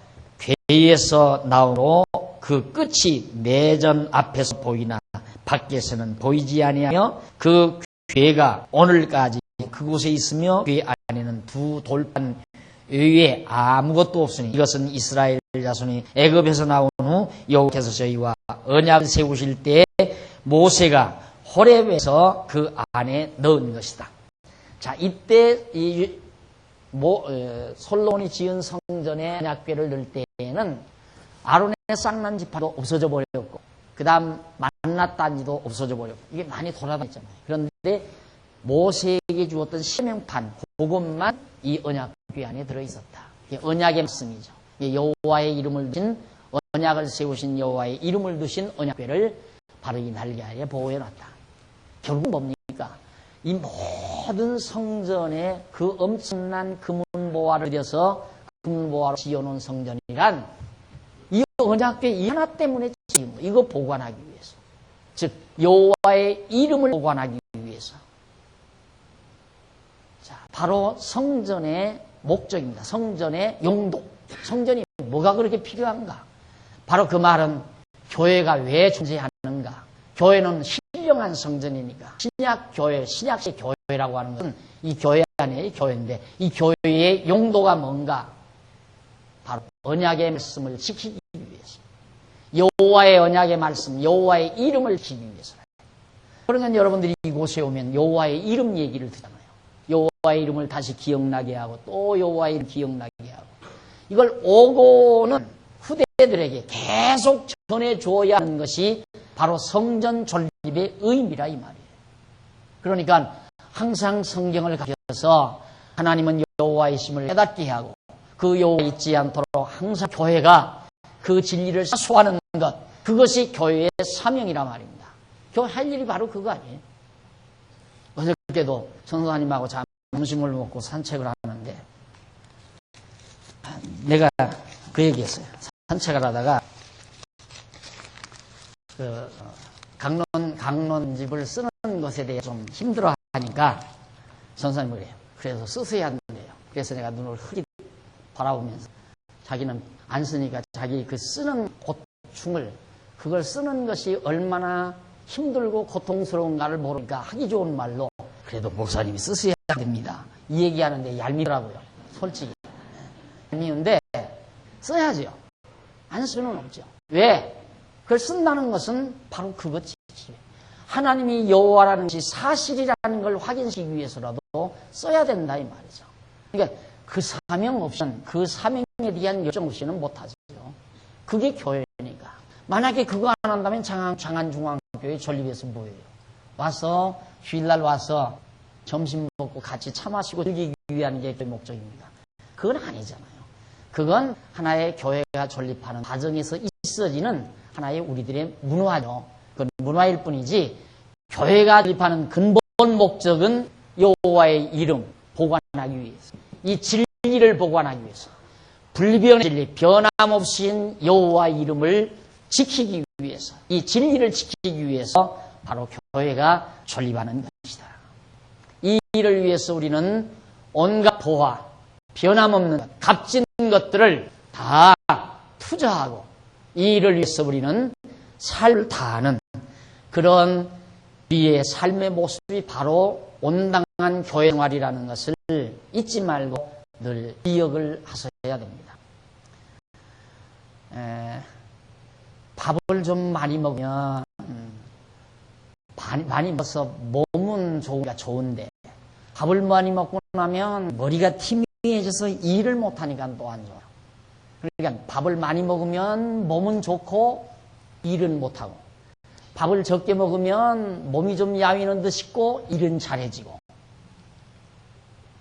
궤에서 나오고 그 끝이 내전 앞에서 보이나 밖에서는 보이지 아니하며 그 궤가 오늘까지 그곳에 있으며 궤 안에는 두 돌판 외에 아무것도 없으니 이것은 이스라엘 자손이 애굽에서 나온 후 여호와께서 저희와 언약을 세우실 때 모세가 호렙에서 그 안에 넣은 것이다. 자, 이때 솔로몬이 지은 성전에 언약궤를 넣을 때에는 아론의 쌍난 지파도 없어져 버렸고 그 다음 만나단지도 없어져 버렸고 이게 많이 돌아다녔잖아요. 그런데 모세에게 주었던 시명판 그것만 이 언약궤 안에 들어있었다. 이게 언약의 말씀이죠. 여호와의 이름을 두신 언약을 세우신 여호와의 이름을 두신 언약궤를 바로 이 날개 아래 보호해놨다. 결국 뭡니까? 이 모든 성전에 그 엄청난 금은보화를 들여서 금은보화로 지어놓은 성전이란 이 언약궤 이 하나 때문에 지은 거. 이거 보관하기 위해서. 즉 여호와의 이름을 보관하기 위해서. 자, 바로 성전의 목적입니다. 성전의 용도. 성전이 뭐가 그렇게 필요한가? 바로 그 말은 교회가 왜 존재하는가? 교회는 신령한 성전이니까. 신약교회, 신약식 교회라고 하는 것은 이 교회 안에 교회인데 이 교회의 용도가 뭔가? 바로 언약의 말씀을 지키기 위해서. 여호와의 언약의 말씀, 여호와의 이름을 지키기 위해서요. 그러면 여러분들이 이곳에 오면 여호와의 이름 얘기를 듣잖아요. 여호와의 이름을 다시 기억나게 하고 또 여호와의 이름 기억나게 하고 이걸 오고는 후대들에게 계속 전해줘야 하는 것이 바로 성전 존립의 의미라 이 말이에요. 그러니까 항상 성경을 가르쳐서 하나님은 여호와이심을 깨닫게 하고 그 여호와 잊지 않도록 항상 교회가 그 진리를 사수하는 것 그것이 교회의 사명이라 말입니다. 교회 할 일이 바로 그거 아니에요. 어저께도 전도사님하고 점심을 먹고 산책을 하는데 내가 그 얘기했어요. 산책을 하다가 그 강론집을 쓰는 것에 대해 좀 힘들어 하니까 전사님이 그래요. 그래서 쓰셔야 한대요. 그래서 내가 눈을 흐릿 바라보면서 자기는 안 쓰니까 자기 그 쓰는 고충을, 그걸 쓰는 것이 얼마나 힘들고 고통스러운가를 모르니까 하기 좋은 말로 그래도 목사님이 쓰셔야 됩니다. 이 얘기하는데 얄미더라고요. 솔직히. 얄미운데 써야죠. 안 수는 없죠. 왜? 그걸 쓴다는 것은 바로 그것이 하나님이 여호와라는 것이 사실이라는 걸 확인시키기 위해서라도 써야 된다 이 말이죠. 그러니까 그 사명 없이는, 그 사명에 대한 열정 없이는 못하죠. 그게 교회니까. 만약에 그거 안 한다면 장안중앙교회 전립에서 뭐예요? 와서 휴일날 와서 점심 먹고 같이 차 마시고 즐기기 위한 게 교회 목적입니다. 그건 아니잖아요. 그건 하나의 교회가 존립하는 과정에서 있어지는 하나의 우리들의 문화죠. 그건 문화일 뿐이지 교회가 존립하는 근본 목적은 여호와의 이름 보관하기 위해서, 이 진리를 보관하기 위해서, 불변의 진리, 변함없인 여호와의 이름을 지키기 위해서, 이 진리를 지키기 위해서 바로 교회가 존립하는 것이다. 이 일을 위해서 우리는 온갖 보화, 변함없는 것, 값진 것들을 다 투자하고 이 일을 위해서 우리는 삶을 다하는 그런 우리의 삶의 모습이 바로 온당한 교회 생활이라는 것을 잊지 말고 늘 기억을 하셔야 됩니다. 밥을 좀 많이 먹으면 많이 먹어서 몸은 좋은데 밥을 많이 먹고 나면 머리가 희미해져서 일을 못하니까 또 안 좋아요. 그러니까 밥을 많이 먹으면 몸은 좋고 일은 못하고, 밥을 적게 먹으면 몸이 좀 야위는 듯 싶고 일은 잘해지고.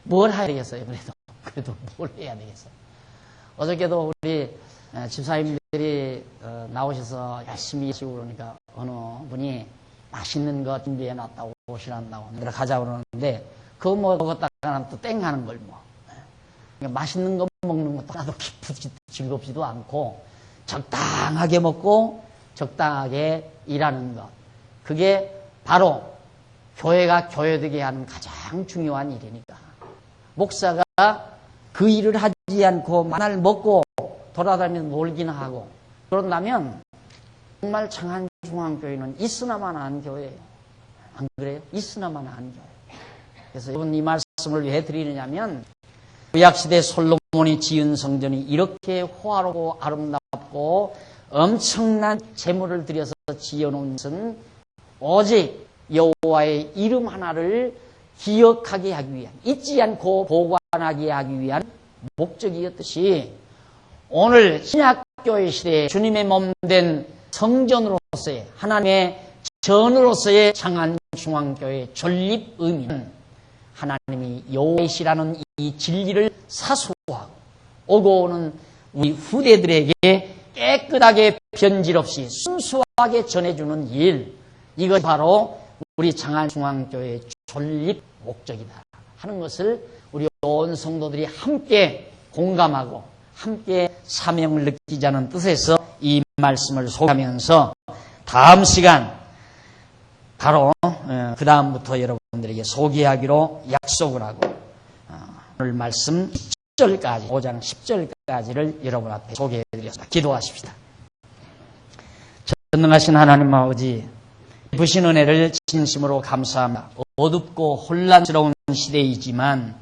뭘 해야 되겠어요? 그래도 뭘 해야 되겠어요? 어저께도 우리 집사님들이 나오셔서 열심히 하시고 그러니까 어느 분이 맛있는 거 준비해 놨다고 오시란다고 내가 가자고 그러는데 그거 먹었다가 또 땡 하는 걸 뭐. 그러니까 맛있는 거 먹는 것도 하나도 기쁘지 즐겁지도 않고 적당하게 먹고 적당하게 일하는 것. 그게 바로 교회가 교회되게 하는 가장 중요한 일이니까. 목사가 그 일을 하지 않고 맨날 먹고 돌아다니면서 놀기나 하고 그런다면 정말 장안중앙교회는 있으나마나한 교회예요. 안 그래요? 있으나마나한 교회. 그래서 여러분 이 말씀을 왜 드리느냐면 구약시대 솔로몬이 지은 성전이 이렇게 호화롭고 아름답고 엄청난 재물을 들여서 지어놓은 것은 오직 여호와의 이름 하나를 기억하게 하기 위한, 잊지 않고 보관하게 하기 위한 목적이었듯이 오늘 신약교회 시대에 주님의 몸된 성전으로서의 하나님의 전으로서의 장안중앙교회 존립 의미는 하나님이 여호와이시라는 이 진리를 사수하고 오고 오는 우리 후대들에게 깨끗하게 변질 없이 순수하게 전해주는 일, 이것이 바로 우리 장안중앙교회의 존립 목적이다 하는 것을 우리 온 성도들이 함께 공감하고 함께 사명을 느끼자는 뜻에서 이 말씀을 소개하면서 다음 시간 바로 그 다음부터 여러분들에게 소개하기로 약속을 하고 오늘 말씀 10절까지 5장 10절까지를 여러분 앞에 소개해드렸습니다. 기도하십시다. 전능하신 하나님 아버지, 부신 은혜를 진심으로 감사합니다. 어둡고 혼란스러운 시대이지만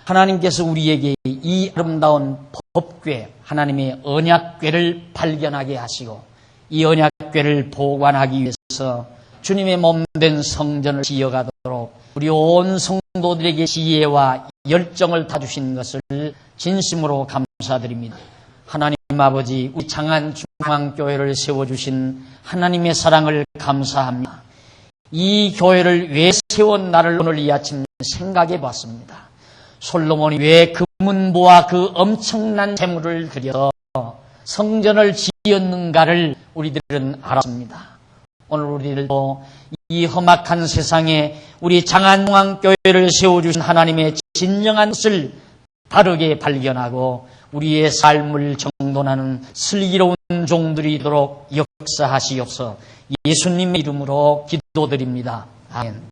하나님께서 우리에게 이 아름다운 법궤, 하나님의 언약궤를 발견하게 하시고 이 언약궤를 보관하기 위해서 주님의 몸된 성전을 지어가도록 우리 온 성도들에게 지혜와 열정을 다주신 것을 진심으로 감사드립니다. 하나님 아버지, 우리 장안중앙교회를 세워주신 하나님의 사랑을 감사합니다. 이 교회를 왜 세웠나를 오늘 이 아침 생각해 봤습니다. 솔로몬이 왜 금은보와 그 엄청난 재물을 들여서 성전을 지었는가를 우리들은 알았습니다. 오늘 우리들도 이 험악한 세상에 우리 장안중앙교회를 세워주신 하나님의 진정한 뜻을 다르게 발견하고 우리의 삶을 정돈하는 슬기로운 종들이 되도록 역사하시옵소서. 예수님의 이름으로 기도드립니다. 아멘.